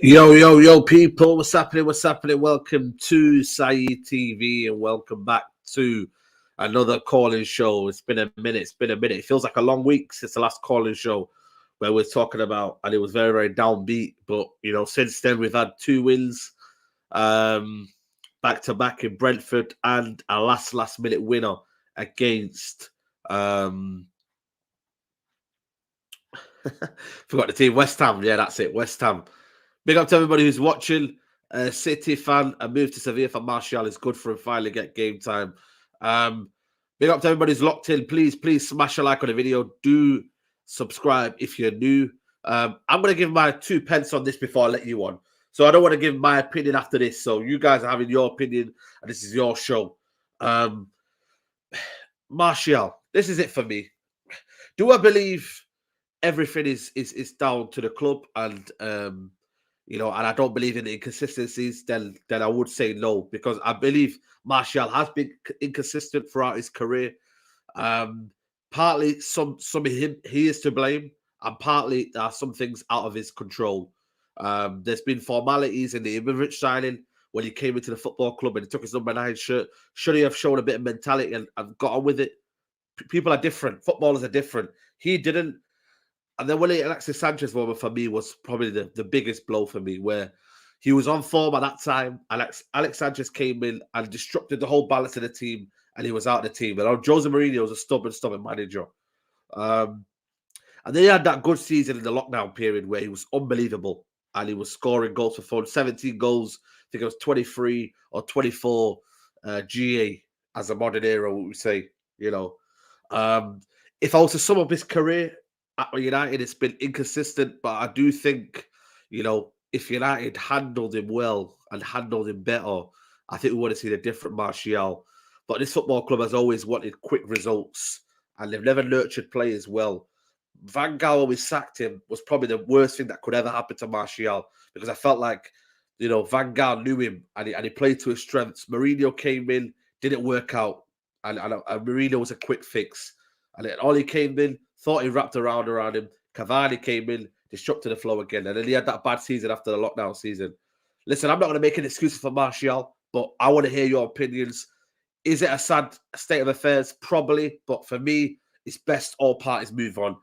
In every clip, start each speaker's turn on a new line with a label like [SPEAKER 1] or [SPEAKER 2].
[SPEAKER 1] Yo, people, what's happening? Welcome to Saeed TV and welcome back to another calling show. It's been a minute. It feels like a long week since the last calling show where we're talking about, and it was very, very downbeat. But, since then we've had two wins back to back in Brentford and a last minute winner against, forgot the team, West Ham. Yeah, that's it, West Ham. Big up to everybody who's watching. City fan, a move to Sevilla for Martial is good for him finally get game time. Big up to everybody who's locked in. Please smash a like on the video. Do subscribe if you're new. I'm going to give my 2 pence on this before I let you on. So I don't want to give my opinion after this. So you guys are having your opinion and this is your show. Martial, this is it for me. Do I believe everything is down to the club and and I don't believe in the inconsistencies, then I would say no, because I believe Martial has been inconsistent throughout his career. Partly some of him, he is to blame, and partly there are some things out of his control. There's been formalities in the Ibrahimovic signing when he came into the football club and he took his number 9 shirt. Should he have shown a bit of mentality and got on with it? People are different. Footballers are different. He didn't. And then when Alexis Sanchez moment for me was probably the biggest blow for me, where he was on form at that time. Alex Sanchez came in and disrupted the whole balance of the team, and he was out of the team. And Jose Mourinho was a stubborn manager. And then he had that good season in the lockdown period where he was unbelievable, and he was scoring goals for fun. 17 goals, I think it was 23 or 24 GA as a modern era, what we say, If I was to sum up his career at United, it's been inconsistent, but I do think, if United handled him well and handled him better, I think we would have seen a different Martial. But this football club has always wanted quick results, and they've never nurtured players well. Van Gaal, when we sacked him, was probably the worst thing that could ever happen to Martial, because I felt like, Van Gaal knew him and he played to his strengths. Mourinho came in, didn't work out, and Mourinho was a quick fix. And then Oli came in, thought he wrapped around him. Cavani came in, disrupted the flow again. And then he had that bad season after the lockdown season. Listen, I'm not going to make an excuse for Martial, but I want to hear your opinions. Is it a sad state of affairs? Probably. But for me, it's best all parties move on.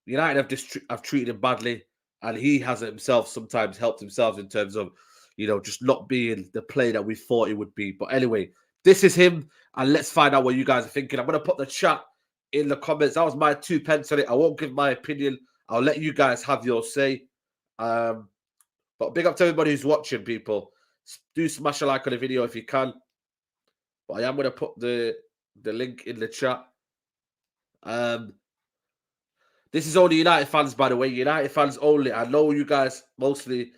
[SPEAKER 1] United have treated him badly, and he has himself sometimes helped himself in terms of, just not being the player that we thought he would be. But anyway, this is him, and let's find out what you guys are thinking. I'm going to put the chat in the comments. That was my 2 pence on it. I won't give my opinion. I'll let you guys have your say. But big up to everybody who's watching, people. Do smash a like on the video if you can. But I am going to put the link in the chat. This is only United fans, by the way. United fans only. I know you guys mostly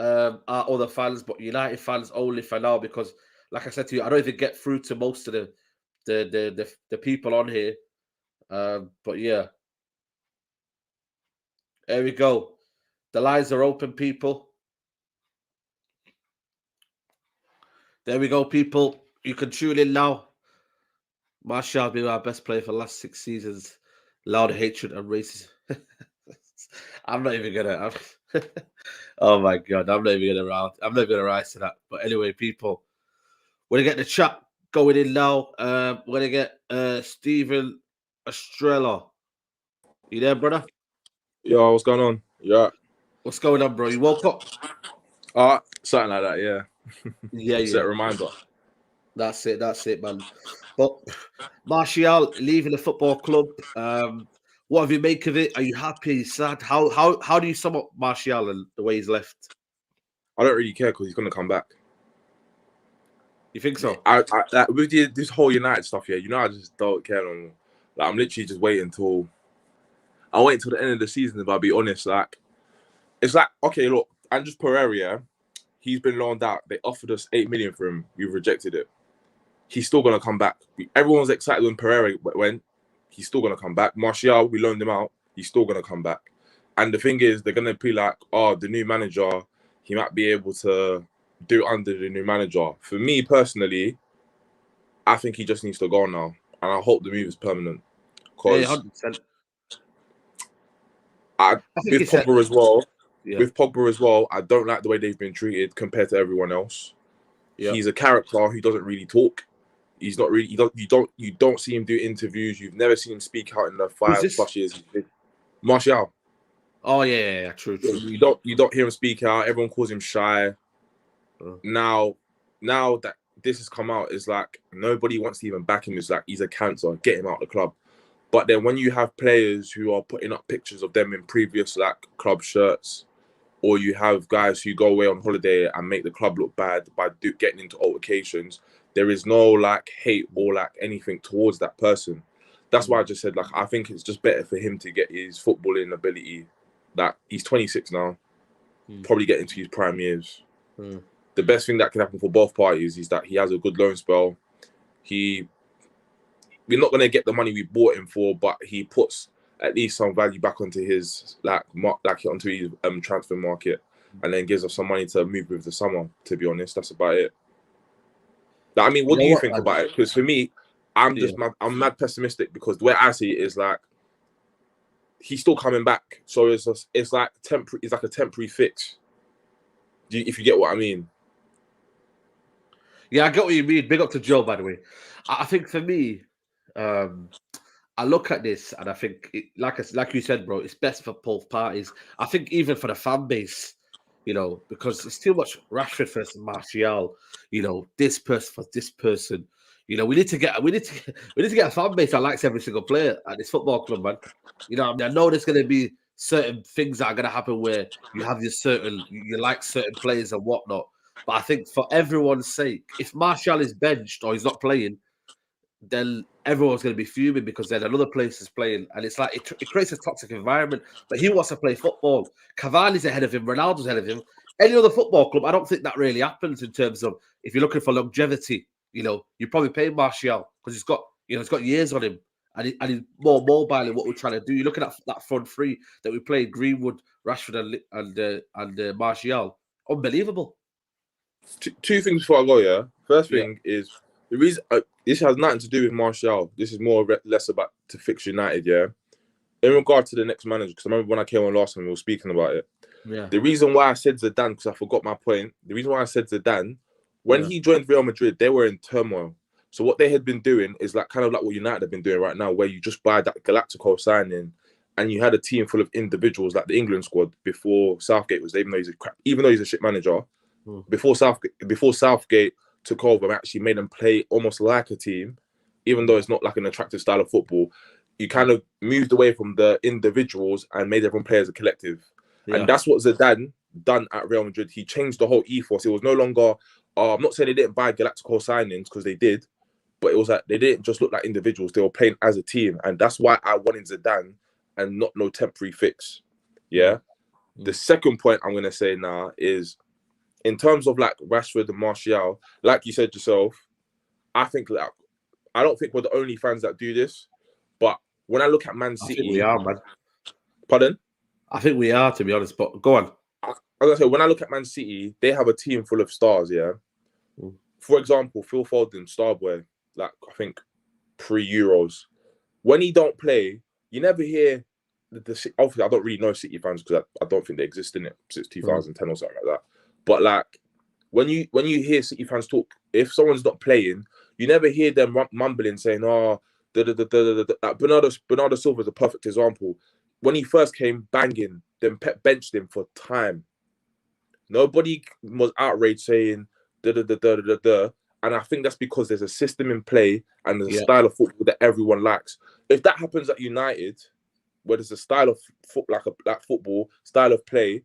[SPEAKER 1] are other fans, but United fans only for now, because, like I said to you, I don't even get through to most of the people on here. But yeah, there we go. The lines are open, people. There we go, people. You can tune in now. Martial being our best player for the last 6 seasons. Loud hatred and racism. I'm not even gonna. Oh my god, I'm not even gonna rise to that. But anyway, people, we're gonna get the chat going in now. We're gonna get Stephen Estrella. You there, brother?
[SPEAKER 2] Yo, what's going on? Yeah.
[SPEAKER 1] What's going on, bro? You woke up?
[SPEAKER 2] Something like that, yeah.
[SPEAKER 1] Yeah.
[SPEAKER 2] Set a reminder.
[SPEAKER 1] That's it, man. But Martial leaving the football club. What have you make of it? Are you happy? Sad? How do you sum up Martial and the way he's left?
[SPEAKER 2] I don't really care because he's gonna come back.
[SPEAKER 1] You think so?
[SPEAKER 2] With this whole United stuff, yeah, I just don't care no more. Like, I'm literally just waiting until the end of the season. If I'll be honest, like, it's like, okay, look, Andres Pereira, yeah, he's been loaned out. They offered us 8 million for him. We've rejected it. He's still gonna come back. Everyone's excited when Pereira went. He's still gonna come back. Martial, we loaned him out. He's still gonna come back. And the thing is, they're gonna be like, oh, the new manager, he might be able to do it under the new manager. For me personally, I think he just needs to go now, and I hope the move is permanent. Because
[SPEAKER 1] 100%.
[SPEAKER 2] with Pogba as well, With Pogba as well, I don't like the way they've been treated compared to everyone else.
[SPEAKER 1] Yeah.
[SPEAKER 2] He's a character who doesn't really talk. He's not really. You don't see him do interviews. You've never seen him speak out in the 5+ years. Martial.
[SPEAKER 1] Oh yeah, true.
[SPEAKER 2] You don't hear him speak out. Everyone calls him shy. Now that this has come out, it's like nobody wants to even back him. It's like he's a cancer. Get him out of the club. But then when you have players who are putting up pictures of them in previous like club shirts, or you have guys who go away on holiday and make the club look bad by getting into altercations, there is no like hate or like anything towards that person. That's why I just said like I think it's just better for him to get his footballing ability. That he's 26 now, probably getting to his prime years. The best thing that can happen for both parties is that he has a good loan spell. We're not gonna get the money we bought him for, but he puts at least some value back onto his onto his transfer market, and then gives us some money to move with the summer. To be honest, that's about it. Like, I mean, what do you think about it? Because for me, I'm mad pessimistic because the way I see it is like he's still coming back, so it's like temporary. It's like a temporary fix. If you get what I mean.
[SPEAKER 1] Yeah, I get what you mean. Big up to Joe, by the way. I think for me, I look at this and I think, like you said, bro, it's best for both parties. I think even for the fan base, because it's too much Rashford versus Martial. This person for this person. We need to get a fan base that likes every single player at this football club, man. I know there's going to be certain things that are going to happen where you have you like certain players and whatnot. But I think for everyone's sake, if Martial is benched or he's not playing, then everyone's going to be fuming because then another place is playing. And it's like it creates a toxic environment. But he wants to play football. Cavani's ahead of him. Ronaldo's ahead of him. Any other football club, I don't think that really happens in terms of if you're looking for longevity. You probably pay Martial because he's got years on him. And he's more mobile in what we're trying to do. You're looking at that front three that we played: Greenwood, Rashford, and Martial. Unbelievable.
[SPEAKER 2] Two things before I go. Yeah, first thing is the reason this has nothing to do with Martial. This is more or less about to fix United. Yeah, in regard to the next manager, because I remember when I came on last time we were speaking about it.
[SPEAKER 1] Yeah.
[SPEAKER 2] The reason why I said Zidane, because I forgot my point. The reason why I said Zidane, when he joined Real Madrid, they were in turmoil. So what they had been doing is like kind of like what United have been doing right now, where you just buy that Galactico signing, and you had a team full of individuals like the England squad before Southgate was. Even though he's a shit manager, before Southgate took over and actually made them play almost like a team, even though it's not like an attractive style of football. You kind of moved away from the individuals and made everyone play as a collective, and that's what Zidane done at Real Madrid. He changed the whole ethos. It was no longer. I'm not saying they didn't buy Galactico signings because they did. But it was like they didn't just look like individuals; they were playing as a team, and that's why I wanted Zidane and not no temporary fix. Yeah. The second point I'm gonna say now is, in terms of like Rashford and Martial, like you said yourself, I think like I don't think we're the only fans that do this, but when I look at Man City,
[SPEAKER 1] I think we are, man.
[SPEAKER 2] Pardon?
[SPEAKER 1] I think we are, to be honest. But go on.
[SPEAKER 2] As I say, when I look at Man City, they have a team full of stars. Yeah. For example, Phil Foden, Starboy. Like I think pre-Euros, when he don't play, you never hear obviously I don't really know City fans because I don't think they exist in it since 2010 or something like that. But like when you hear City fans talk, if someone's not playing, you never hear them mumbling saying, "Oh, Like Bernardo Silva is a perfect example. When he first came banging, then Pep benched him for time. Nobody was outraged saying And I think that's because there's a system in play and there's a style of football that everyone likes. If that happens at United, where there's a style of football, style of play,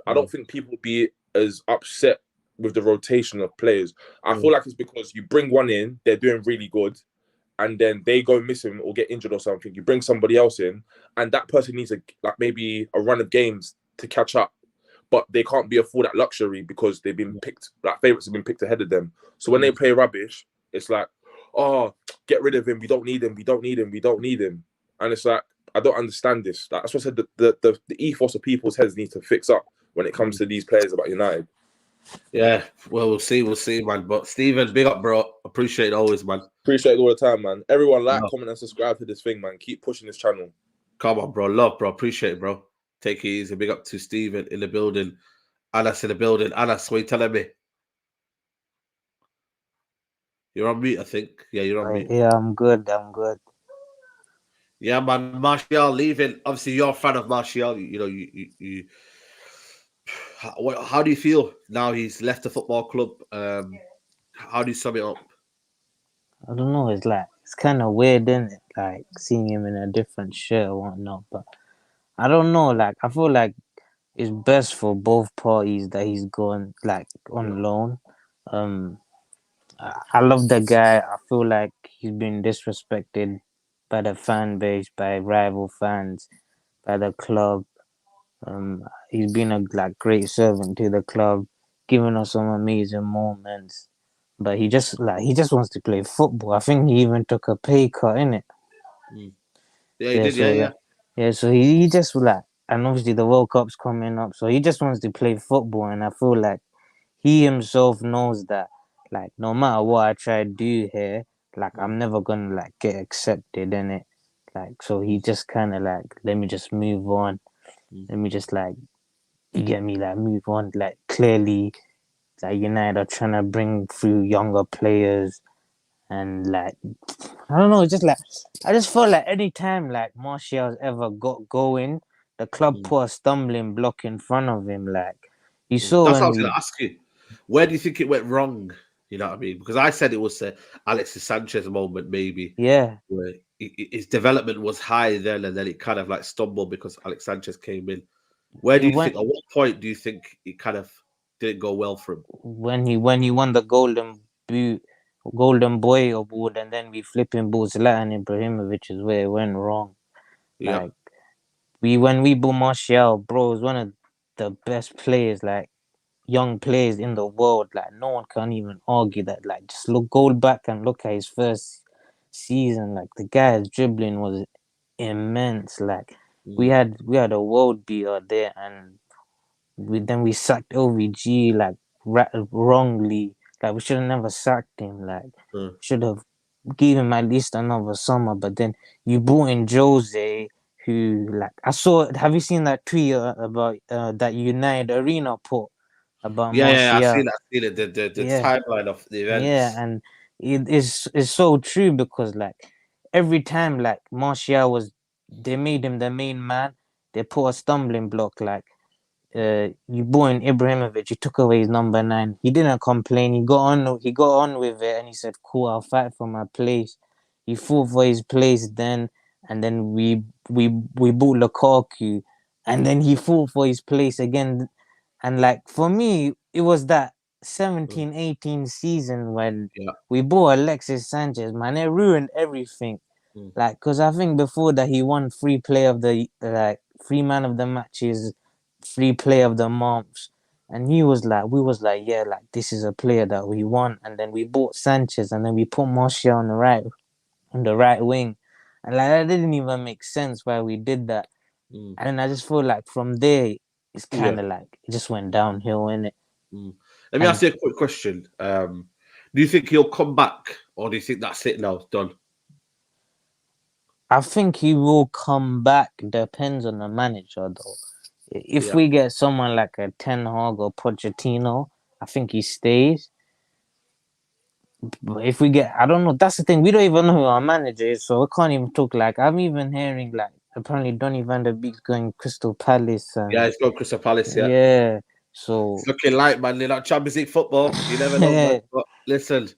[SPEAKER 2] I don't think people would be as upset with the rotation of players. I feel like it's because you bring one in, they're doing really good, and then they go missing or get injured or something. You bring somebody else in, and that person needs maybe a run of games to catch up. But they can't be afford that luxury because they've been picked, favourites have been picked ahead of them. So when they play rubbish, it's like, oh, get rid of him. We don't need him. We don't need him. We don't need him. And it's like, I don't understand this. That's what I said. The ethos of people's heads needs to fix up when it comes to these players about United.
[SPEAKER 1] Yeah, well, we'll see, man. But Stephen, big up, bro. Appreciate it always, man.
[SPEAKER 2] Appreciate it all the time, man. Everyone comment, and subscribe to this thing, man. Keep pushing this channel.
[SPEAKER 1] Come on, bro. Love, bro. Appreciate it, bro. Take it easy. Big up to Stephen in the building. Anas in the building. Anas, what are you telling me? You're on mute, I think. Yeah, you're on mute.
[SPEAKER 3] Yeah, I'm good. I'm good.
[SPEAKER 1] Yeah, man. Martial leaving. Obviously, you're a fan of Martial. You know, you how do you feel now he's left the football club? How do you sum it up?
[SPEAKER 3] I don't know. It's like it's kind of weird, isn't it? Like seeing him in a different shirt or whatnot. But I don't know. Like I feel like it's best for both parties that he's gone like
[SPEAKER 1] Yeah.
[SPEAKER 3] on loan. Um, I love the guy. I feel like he's been disrespected by the fan base, by rival fans, by the club. He's been a like great servant to the club, giving us some amazing moments. But he just wants to play football. I think he even took a pay cut in it.
[SPEAKER 1] Mm. Yeah, he
[SPEAKER 3] Yeah,
[SPEAKER 1] did. Yeah,
[SPEAKER 3] so
[SPEAKER 1] yeah.
[SPEAKER 3] like yeah, so he just like and obviously the World Cup's coming up, so he just wants to play football and I feel like he himself knows that like no matter what I try to do here, like
[SPEAKER 1] Mm,
[SPEAKER 3] I'm never gonna like get accepted in it. Like so he
[SPEAKER 1] mm,
[SPEAKER 3] just kinda like let me just move on.
[SPEAKER 1] mm,
[SPEAKER 3] Let me just like you get me like move on. Like clearly like United are trying to bring through younger players and like I don't know, it's just like I just felt like anytime like Martial's ever got going, the club
[SPEAKER 1] mm,
[SPEAKER 3] put a stumbling block in front of him. Like you
[SPEAKER 1] mm.
[SPEAKER 3] saw
[SPEAKER 1] That's what I
[SPEAKER 3] when
[SPEAKER 1] was going
[SPEAKER 3] we
[SPEAKER 1] to ask you. Where do you think it went wrong? You know what I mean? Because I said it was Alexis Sanchez moment, maybe,
[SPEAKER 3] yeah.
[SPEAKER 1] where his development was high then, and then it kind of like stumbled because Alex Sanchez came in. Where do
[SPEAKER 3] It
[SPEAKER 1] you think?
[SPEAKER 3] went
[SPEAKER 1] At what point do you think it kind of didn't go well for him?
[SPEAKER 3] when he won the golden boy award and then we flipping bought Zlatan Ibrahimovic is where it went wrong.
[SPEAKER 1] Yeah.
[SPEAKER 3] Like when we bought Martial, bro, is one of the best players, like young players in the world. Like no one can even argue that. Like just go back and look at his first season. Like the guy's dribbling was immense. Like
[SPEAKER 1] Mm,
[SPEAKER 3] we had a world beater there, and we sacked OVG like wrongly. Like we should have never sacked him. Like
[SPEAKER 1] mm.
[SPEAKER 3] should have given him at least another summer. But then you brought in Jose, who like I saw. Have you seen that tweet about that United Arena put about
[SPEAKER 1] Yeah. I've seen
[SPEAKER 3] Martial?
[SPEAKER 1] it. I've seen it. The
[SPEAKER 3] Yeah,
[SPEAKER 1] timeline of the
[SPEAKER 3] yeah,
[SPEAKER 1] events.
[SPEAKER 3] and it is so true because like every time like Martial was, they made him the main man. They put a stumbling block like you brought in Ibrahimovic, you took away his number 9. He didn't complain. He got on with it, and he said, "Cool, I'll fight for my place." He fought for his place then, and then we bought Lukaku, and then he fought for his place again. And like for me, it was that
[SPEAKER 1] Mm,
[SPEAKER 3] 17-18 season when
[SPEAKER 1] yeah.
[SPEAKER 3] we bought Alexis Sanchez. Man, it ruined everything.
[SPEAKER 1] Mm,
[SPEAKER 3] Like, cause I think before that he won free play of the like free man of the matches, free play of the months, and he was like, we was like, yeah, like this is a player that we want. And then we bought Sanchez, and then we put Martial on the right wing, and like that didn't even make sense why we did that.
[SPEAKER 1] mm,
[SPEAKER 3] And then I just feel like from there, it's
[SPEAKER 1] yeah.
[SPEAKER 3] kind of like it just went downhill in it.
[SPEAKER 1] Mm. Let me ask
[SPEAKER 3] And
[SPEAKER 1] you a quick question. Do you think he'll come back, or do you think that's it now? It's done.
[SPEAKER 3] I think he will come back. Depends on the manager, though. If
[SPEAKER 1] Yeah.
[SPEAKER 3] we get someone like a Ten Hag or Pochettino, I think he stays. But if we get, I don't know. That's the thing. We don't even know who our manager is, so we can't even talk. Like I'm even hearing like apparently Donny Van der Beek's going Crystal Palace,
[SPEAKER 1] Yeah,
[SPEAKER 3] and
[SPEAKER 1] it's got Crystal Palace. Yeah,
[SPEAKER 3] yeah.
[SPEAKER 1] it's
[SPEAKER 3] So
[SPEAKER 1] looking like, man. They're not Champions League football. You never know, man.
[SPEAKER 3] yeah,
[SPEAKER 1] But listen,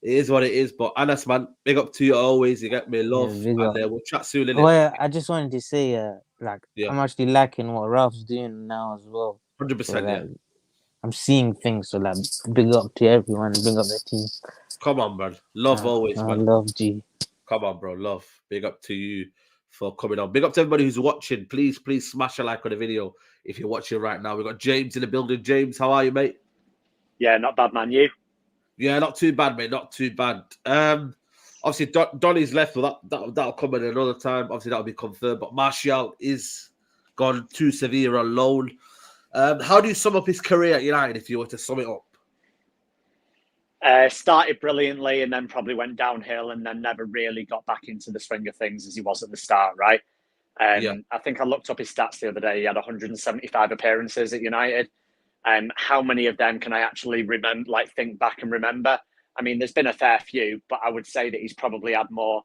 [SPEAKER 1] it is what it is. But Anas, man, big up to you always. You get me love,
[SPEAKER 3] big
[SPEAKER 1] and
[SPEAKER 3] up.
[SPEAKER 1] we'll chat soon,
[SPEAKER 3] Oh
[SPEAKER 1] innit?
[SPEAKER 3] yeah, I just wanted to say, like
[SPEAKER 1] Yeah,
[SPEAKER 3] I'm actually liking what Ralph's doing now as well. So
[SPEAKER 1] 100%.
[SPEAKER 3] like
[SPEAKER 1] Yeah,
[SPEAKER 3] I'm seeing things. So like big up to everyone, big up the team.
[SPEAKER 1] come on, man. Love always,
[SPEAKER 3] I
[SPEAKER 1] man.
[SPEAKER 3] love G.
[SPEAKER 1] Come on, bro. Love. Big up to you for coming on. Big up to everybody who's watching. Please smash a like on the video if you're watching right now. We've got James in the building. James, how are you, mate?
[SPEAKER 4] Yeah, not bad, man. You?
[SPEAKER 1] Yeah, not too bad, mate. Not too bad. Obviously Donny's left, but that'll come at another time. Obviously, that'll be confirmed. But Martial is gone to Sevilla on loan. How do you sum up his career at United if you were to sum it up?
[SPEAKER 4] Started brilliantly and then probably went downhill and then never really got back into the swing of things as he was at the start, right? I think I looked up his stats the other day. He had 175 appearances at United. How many of them can I actually remember? Like think back and remember. I mean, there's been a fair few, but I would say that he's probably had more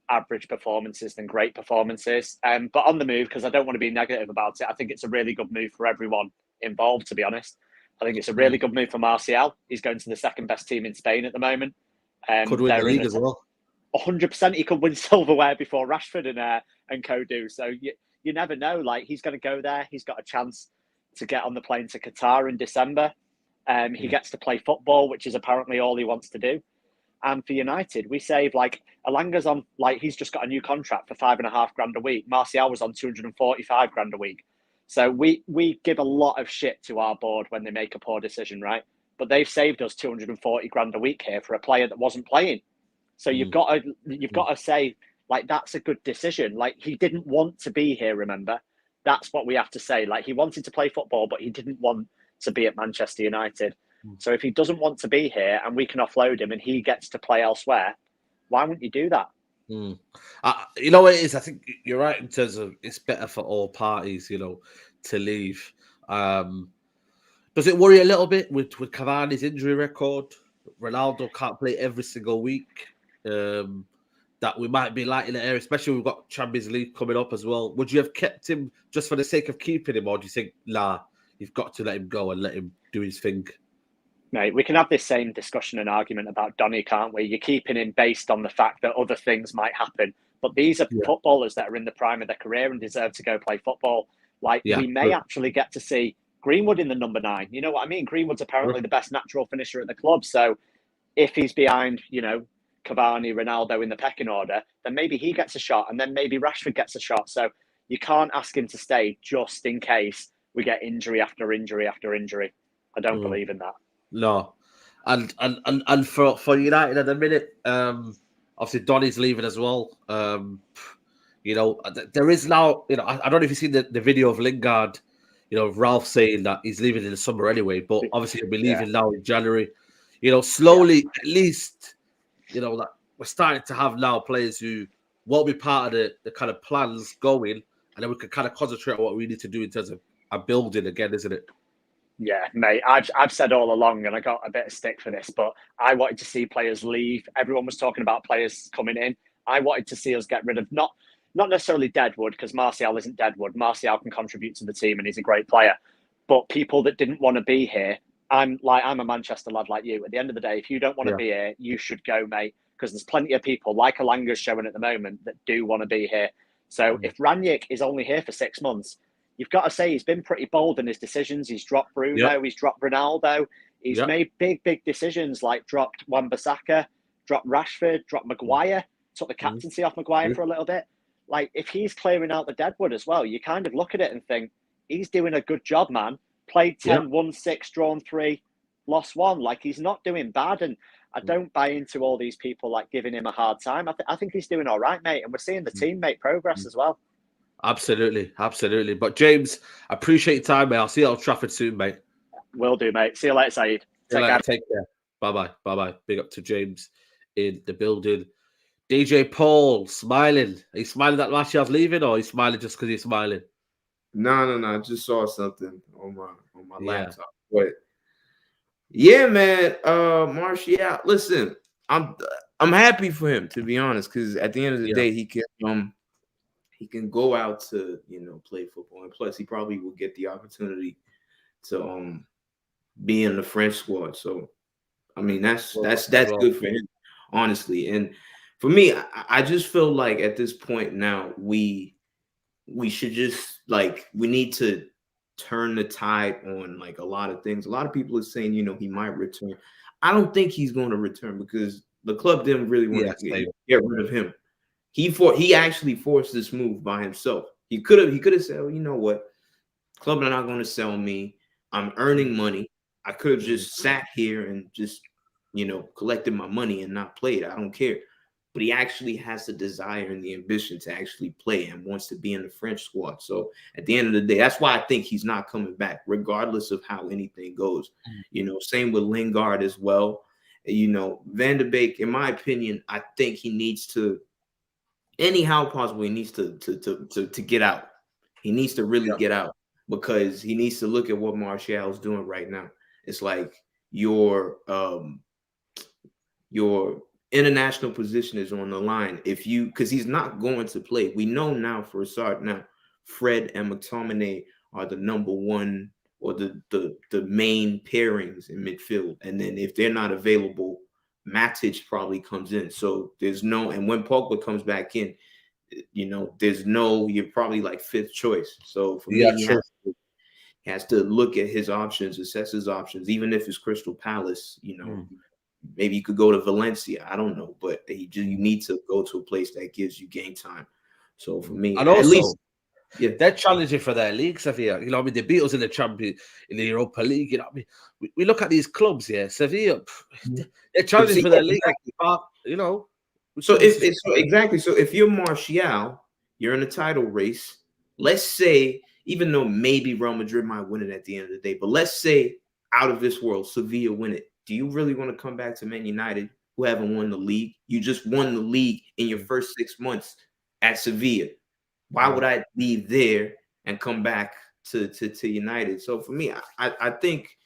[SPEAKER 4] average performances than great performances. But on the move, because I don't want to be negative about it, I think it's a really good move for everyone involved, to be honest. I think it's a really good move for Martial. He's going to the second best team in Spain at the moment.
[SPEAKER 1] Could win the league as well.
[SPEAKER 4] 100% he could win silverware before Rashford and co do. So you never know. Like, he's going to go there. He's got a chance to get on the plane to Qatar in December. He gets to play football, which is apparently all he wants to do. And for United, we save, like, Alanga's on, like, he's just got a new contract for $5,500 a week. Martial was on 245 grand a week. So we give a lot of shit to our board when they make a poor decision, right? But they've saved us 240 grand a week here for a player that wasn't playing. So you've got to say, like, that's a good decision. Like, he didn't want to be here, remember? That's what we have to say. Like, he wanted to play football, but he didn't want to be at Manchester United. So if he doesn't want to be here and we can offload him and he gets to play elsewhere, why wouldn't you do that?
[SPEAKER 1] You know what it is? I think you're right in terms of it's better for all parties, you know, to leave. Does it worry a little bit with Cavani's injury record? Ronaldo can't play every single week. That we might be light in the air, especially we've got Champions League coming up as well. Would you have kept him just for the sake of keeping him, or do you think, nah, you've got to let him go and let him do his thing?
[SPEAKER 4] Mate, we can have this same discussion and argument about Donny, can't we? You're keeping him based on the fact that other things might happen. But these are footballers that are in the prime of their career and deserve to go play football. Like, we may actually get to see Greenwood in the number 9. You know what I mean? Greenwood's apparently the best natural finisher at the club. So if he's behind, you know, Cavani, Ronaldo in the pecking order, then maybe he gets a shot and then maybe Rashford gets a shot. So you can't ask him to stay just in case we get injury after injury after injury. I don't believe in that.
[SPEAKER 1] No. And for United at the minute, obviously Donny's leaving as well. You know, there is now, you know, I don't know if you've seen the video of Lingard, you know, Ralph saying that he's leaving in the summer anyway, but obviously he'll be leaving now in January. You know, slowly, at least, you know, like we're starting to have now players who won't be part of the kind of plans going, and then we can kind of concentrate on what we need to do in terms of our building again, isn't it?
[SPEAKER 4] Yeah, mate, I've said all along, and I got a bit of stick for this, but I wanted to see players leave. Everyone was talking about players coming in. I wanted to see us get rid of not necessarily Deadwood, because Martial isn't Deadwood. Martial can contribute to the team, and he's a great player. But people that didn't want to be here, I'm a Manchester lad like you. At the end of the day, if you don't want to be here, you should go, mate, because there's plenty of people like Alanga's showing at the moment that do want to be here. So if Ranić is only here for 6 months, you've got to say he's been pretty bold in his decisions. He's dropped Bruno, he's dropped Ronaldo, he's made big decisions, like dropped Wan-Bissaka, dropped Rashford, dropped Maguire, took the captaincy off Maguire for a little bit. Like, if he's clearing out the Deadwood as well, you kind of look at it and think, he's doing a good job, man. Played 10, won 6, drawn 3, lost 1. Like, he's not doing bad. And I don't buy into all these people, like, giving him a hard time. I think he's doing all right, mate. And we're seeing the team make progress as well.
[SPEAKER 1] Absolutely. But James, I appreciate your time, mate. I'll see you at Old Trafford soon, mate.
[SPEAKER 4] Will do, mate. See you later, Saeed.
[SPEAKER 1] Take care. Bye-bye. Big up to James in the building. DJ Paul, smiling. Are you smiling that Martial's leaving, or are you smiling just because he's smiling?
[SPEAKER 5] No. I just saw something on my laptop. But yeah, man, Martial. Listen, I'm happy for him, to be honest, because at the end of the day, he can go out to, you know, play football, and plus he probably will get the opportunity to be in the French squad. So, I mean, that's good for him, honestly. And for me, I just feel like at this point now we should just, like, we need to turn the tide on, like, a lot of things. A lot of people are saying, you know, he might return. I don't think he's going to return because the club didn't really want to get rid of him. He actually forced this move by himself. He could have said, well, you know what, club are not going to sell me. I'm earning money. I could have just sat here and just, you know, collected my money and not played. I don't care. But he actually has the desire and the ambition to actually play and wants to be in the French squad. So at the end of the day, that's why I think he's not coming back, regardless of how anything goes. You know, same with Lingard as well. You know, Van de Beek, in my opinion, I think he needs to anyhow possible, he needs to get out. He needs to really get out because he needs to look at what Martial's doing right now. It's like your international position is on the line because he's not going to play. We know now for a start now, Fred and McTominay are the number one or the main pairings in midfield. And then if they're not available, Matic probably comes in. So there's no, and when Pogba comes back in, there's no, you're probably like fifth choice. So for me, he has to look at his options, assess his options, even if it's Crystal Palace, maybe you could go to Valencia. I don't know, but you need to go to a place that gives you game time. So for me,
[SPEAKER 1] and also,
[SPEAKER 5] at least,
[SPEAKER 1] they're challenging for their league, Sevilla. They beat us in the Europa League. We look at these clubs here, Sevilla. They're challenging for their league.
[SPEAKER 5] So if you're Martial, you're in a title race. Let's say, even though maybe Real Madrid might win it at the end of the day, but let's say out of this world, Sevilla win it. Do you really want to come back to Man United, who haven't won the league? You just won the league in your first 6 months at Sevilla. Why would I be there and come back to United? So for me, I think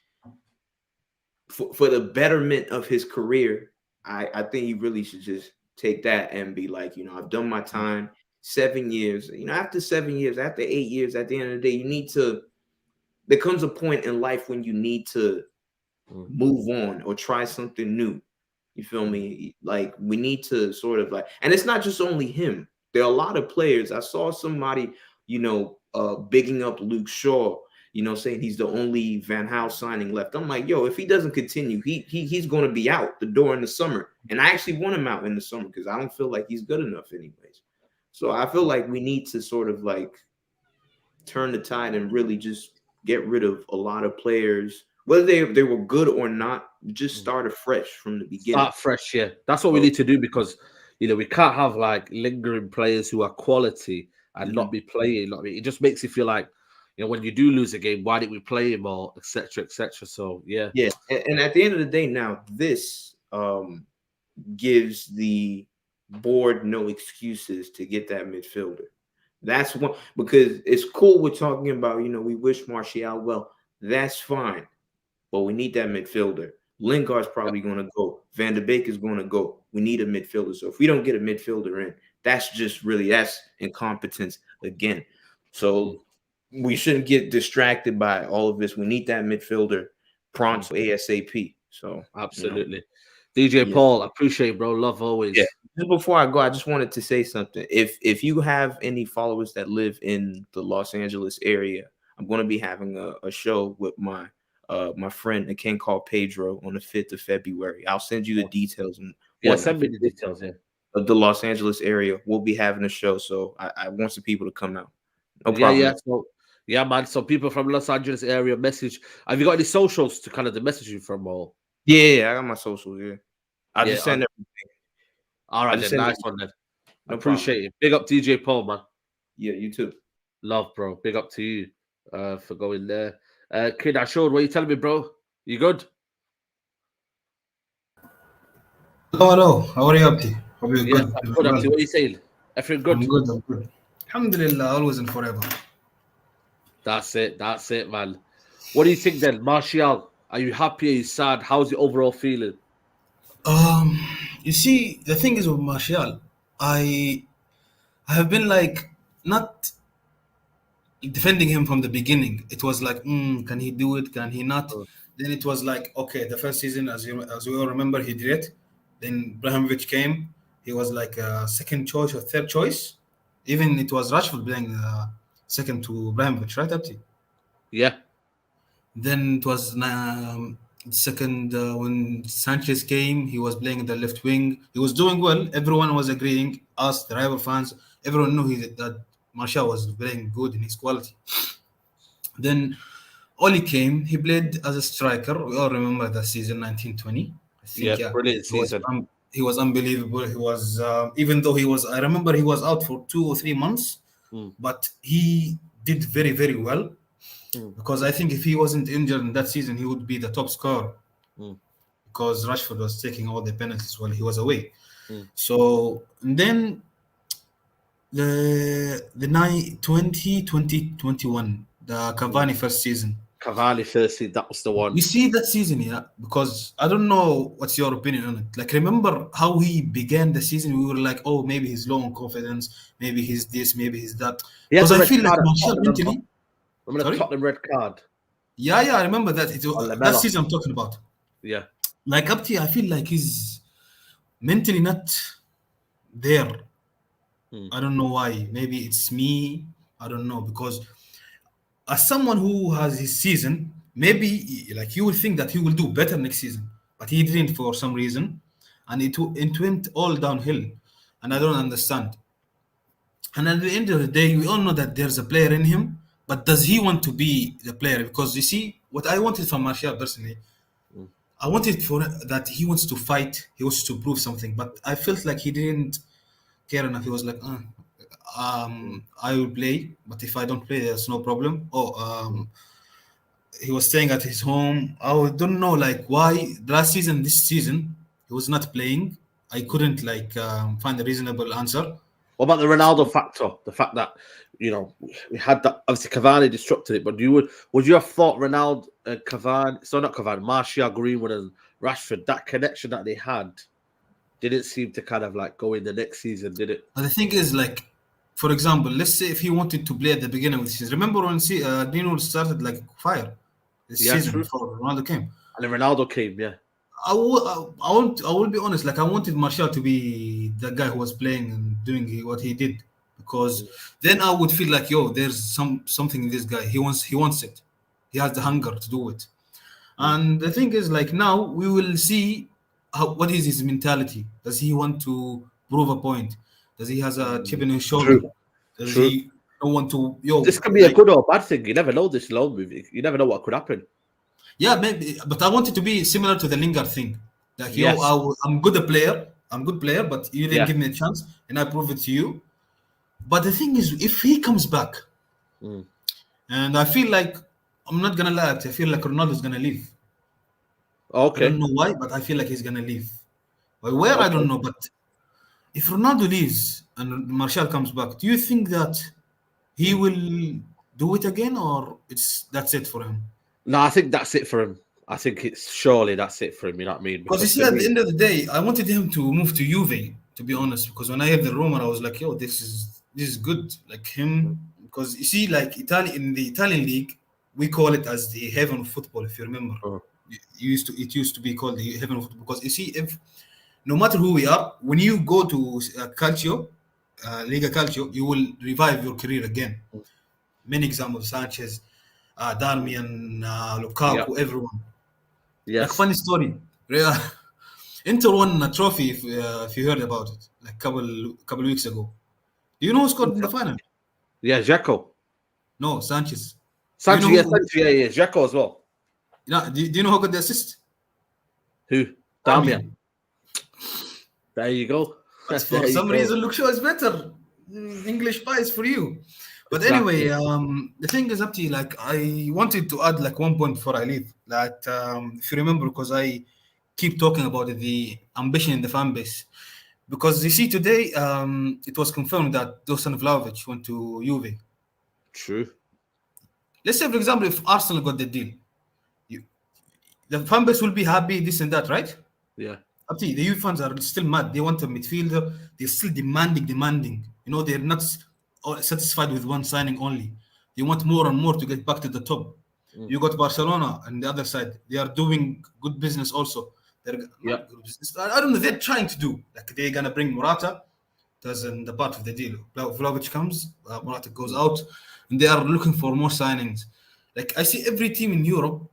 [SPEAKER 5] for the betterment of his career, I think he really should just take that and be like, I've done my time, 7 years. After 7 years, after 8 years, at the end of the day, there comes a point in life when you need to move on or try something new. You feel me? Like, we need to sort of like, and it's not just only him. There are a lot of players. I saw somebody, bigging up Luke Shaw, saying he's the only Van Gaal signing left. I'm like, if he doesn't continue, he's going to be out the door in the summer. And I actually want him out in the summer because I don't feel like he's good enough anyways. So I feel like we need to sort of like turn the tide and really just get rid of a lot of players, whether they were good or not. Just start afresh from the beginning.
[SPEAKER 1] Start fresh, yeah. That's what we need to do because we can't have like lingering players who are quality and not be playing. It just makes you feel like, when you do lose a game, why didn't we play him or etc. etc. So yeah.
[SPEAKER 5] And at the end of the day, now this gives the board no excuses to get that midfielder. That's one, because it's cool we're talking about, we wish Martial well. That's fine. But we need that midfielder. Lingard's probably going to go. Van de Beek is going to go. We need a midfielder. So if we don't get a midfielder in, that's incompetence again. So we shouldn't get distracted by all of this. We need that midfielder pronto, ASAP. So
[SPEAKER 1] absolutely. DJ Paul, I appreciate it, bro. Love always.
[SPEAKER 5] Yeah. Just before I go, I just wanted to say something. If you have any followers that live in the Los Angeles area, I'm going to be having a show with my friend, a king called Pedro, on the 5th of February. I'll send you the details.
[SPEAKER 1] Send me the details,
[SPEAKER 5] of the Los Angeles area. We'll be having a show, so I want some people to come out. No problem.
[SPEAKER 1] Man. So people from Los Angeles area message. Have you got any socials to kind of message you from? Or
[SPEAKER 5] I got my socials. I just send everything.
[SPEAKER 1] All right, then. Nice one, then. I appreciate it. Big up DJ Paul, man.
[SPEAKER 5] Yeah, you too.
[SPEAKER 1] Love, bro. Big up to you for going there. Kid, I showed. What you telling me, bro? You good?
[SPEAKER 6] Hello. How are you, Abdi? Hope you're good.
[SPEAKER 1] I'm good, Abdi. What are you saying? Everything good?
[SPEAKER 6] I'm good. Alhamdulillah, always and forever.
[SPEAKER 1] That's it, man. What do you think then, Martial? Are you happy? Are you sad? How's your overall feeling?
[SPEAKER 6] You see, the thing is with Martial, I have been like not defending him from the beginning. It was like, can he do it? Can he not? Then it was like, okay, the first season, as we all remember, he did it. Then Ibrahimovic came. He was like a second choice or third choice. Even it was Rashford playing second to Ibrahimovic, right, Abdi?
[SPEAKER 1] Yeah.
[SPEAKER 6] Then it was second when Sanchez came. He was playing the left wing. He was doing well. Everyone was agreeing. Us, the rival fans, everyone knew that Martial was playing good in his quality. Then Oli came. He played as a striker. We all remember that season 1920. I think,
[SPEAKER 1] brilliant season.
[SPEAKER 6] He was unbelievable. He was even though I remember he was out for 2 or 3 months, but he did very, very well. Because I think if he wasn't injured in that season, he would be the top scorer. Because Rashford was taking all the penalties while he was away. So and then the 2021, the Cavani first season.
[SPEAKER 1] Cavani first season, that was the one.
[SPEAKER 6] You see that season, yeah? Because I don't know what's your opinion on it. Like, remember how he began the season? We were like, oh, maybe he's low on confidence, maybe he's this, maybe he's that.
[SPEAKER 1] He had
[SPEAKER 6] Because
[SPEAKER 1] the
[SPEAKER 6] I
[SPEAKER 1] red
[SPEAKER 6] feel like
[SPEAKER 1] card at
[SPEAKER 6] Martial
[SPEAKER 1] Tottenham,
[SPEAKER 6] mentally.
[SPEAKER 1] Remember the
[SPEAKER 6] Sorry?
[SPEAKER 1] Tottenham red card?
[SPEAKER 6] Yeah, I remember that. That
[SPEAKER 1] Lamella.
[SPEAKER 6] season I'm talking about.
[SPEAKER 1] Yeah.
[SPEAKER 6] Like, up to I feel like he's mentally not there. I don't know why. Maybe it's me. I don't know. Because as someone who has his season, maybe like you would think that he will do better next season, but he didn't for some reason, and it went all downhill, and I don't understand. And at the end of the day, we all know that there's a player in him, but does he want to be the player? Because you see, what I wanted from Martial personally, I wanted for that he wants to fight, he wants to prove something, but I felt like he didn't care enough. He was like, I will play, but if I don't play, there's no problem. He was staying at his home. I don't know like why last season, this season, he was not playing. I couldn't like find a reasonable answer.
[SPEAKER 1] What about the Ronaldo factor? The fact that we had that. Obviously, Cavani disrupted it, but would you have thought Ronaldo, Cavani, so not Cavani, Martial, Greenwood, and Rashford, that connection that they had, didn't seem to kind of like go in the next season, did it?
[SPEAKER 6] But the thing is, like, for example, let's say if he wanted to play at the beginning of the season, remember when Dino started like fire this season
[SPEAKER 1] true.
[SPEAKER 6] before Ronaldo came.
[SPEAKER 1] And then Ronaldo came, yeah.
[SPEAKER 6] I will be honest. Like I wanted Martial to be the guy who was playing and doing what he did, because then I would feel like, yo, there's something in this guy. He wants it. He has the hunger to do it. And the thing is, like now we will see what is his mentality. Does he want to prove a point? Does he has a chip in his shoulder?
[SPEAKER 1] True.
[SPEAKER 6] Does
[SPEAKER 1] True.
[SPEAKER 6] he don't want to? Yo,
[SPEAKER 1] This can be a good or bad thing. You never know this loan movie. You never know what could happen.
[SPEAKER 6] Yeah, maybe, but I want it to be similar to the Lingard thing. Like,
[SPEAKER 1] Yes.
[SPEAKER 6] I'm good player, but you didn't
[SPEAKER 1] Yeah.
[SPEAKER 6] give me a chance, and I prove it to you. But the thing is, if he comes back, and I feel like, I'm not gonna lie, I feel like Ronaldo's gonna leave. I
[SPEAKER 1] Okay.
[SPEAKER 6] don't know why, but I feel like he's gonna leave. But where, I don't know. But if Ronaldo leaves and Martial comes back, do you think that he will do it again, or that's it for him?
[SPEAKER 1] No, I think that's it for him. I think that's it for him. You know what I mean?
[SPEAKER 6] Because you see, at the end of the day, I wanted him to move to Juve, to be honest. Because when I heard the rumor, I was like, "Yo, this is good." Like him, because you see, like in the Italian league, we call it as the heaven of football. If you remember, it used to be called the heaven of football. Because you see, if no matter who we are, when you go to Calcio, Liga Calcio, you will revive your career again. Many examples: Sanchez, Darmian, Lukaku, everyone.
[SPEAKER 1] Yes.
[SPEAKER 6] Like funny story. Inter won a trophy if you heard about it, like couple weeks ago. Do you know who scored in the final?
[SPEAKER 1] Yeah, Dzeko.
[SPEAKER 6] No, Sanchez.
[SPEAKER 1] Sanchez,
[SPEAKER 6] you know
[SPEAKER 1] yeah, Dzeko as well.
[SPEAKER 6] Do you know who got the assist?
[SPEAKER 1] Who? Darmian. There you go.
[SPEAKER 6] But for some reason, Luke Shaw is better. English pies for you. But anyway, the thing is up to you. Like I wanted to add like one point before I leave. That if you remember, because I keep talking about it, the ambition in the fan base. Because you see today, it was confirmed that Dusan Vlahovic went to Juve.
[SPEAKER 1] True.
[SPEAKER 6] Let's say, for example, if Arsenal got the deal, the fan base will be happy, this and that, right?
[SPEAKER 1] Yeah.
[SPEAKER 6] Up to you. The Juve fans are still mad. They want a midfielder. They're still demanding. You know, they're not satisfied with one signing only. They want more and more to get back to the top. You got Barcelona on the other side. They are doing good business also. Good business. I don't know. They're trying to do. Like they're gonna bring Morata. That's in the part of the deal. Vlahovic comes, Morata goes out, and they are looking for more signings. Like I see every team in Europe,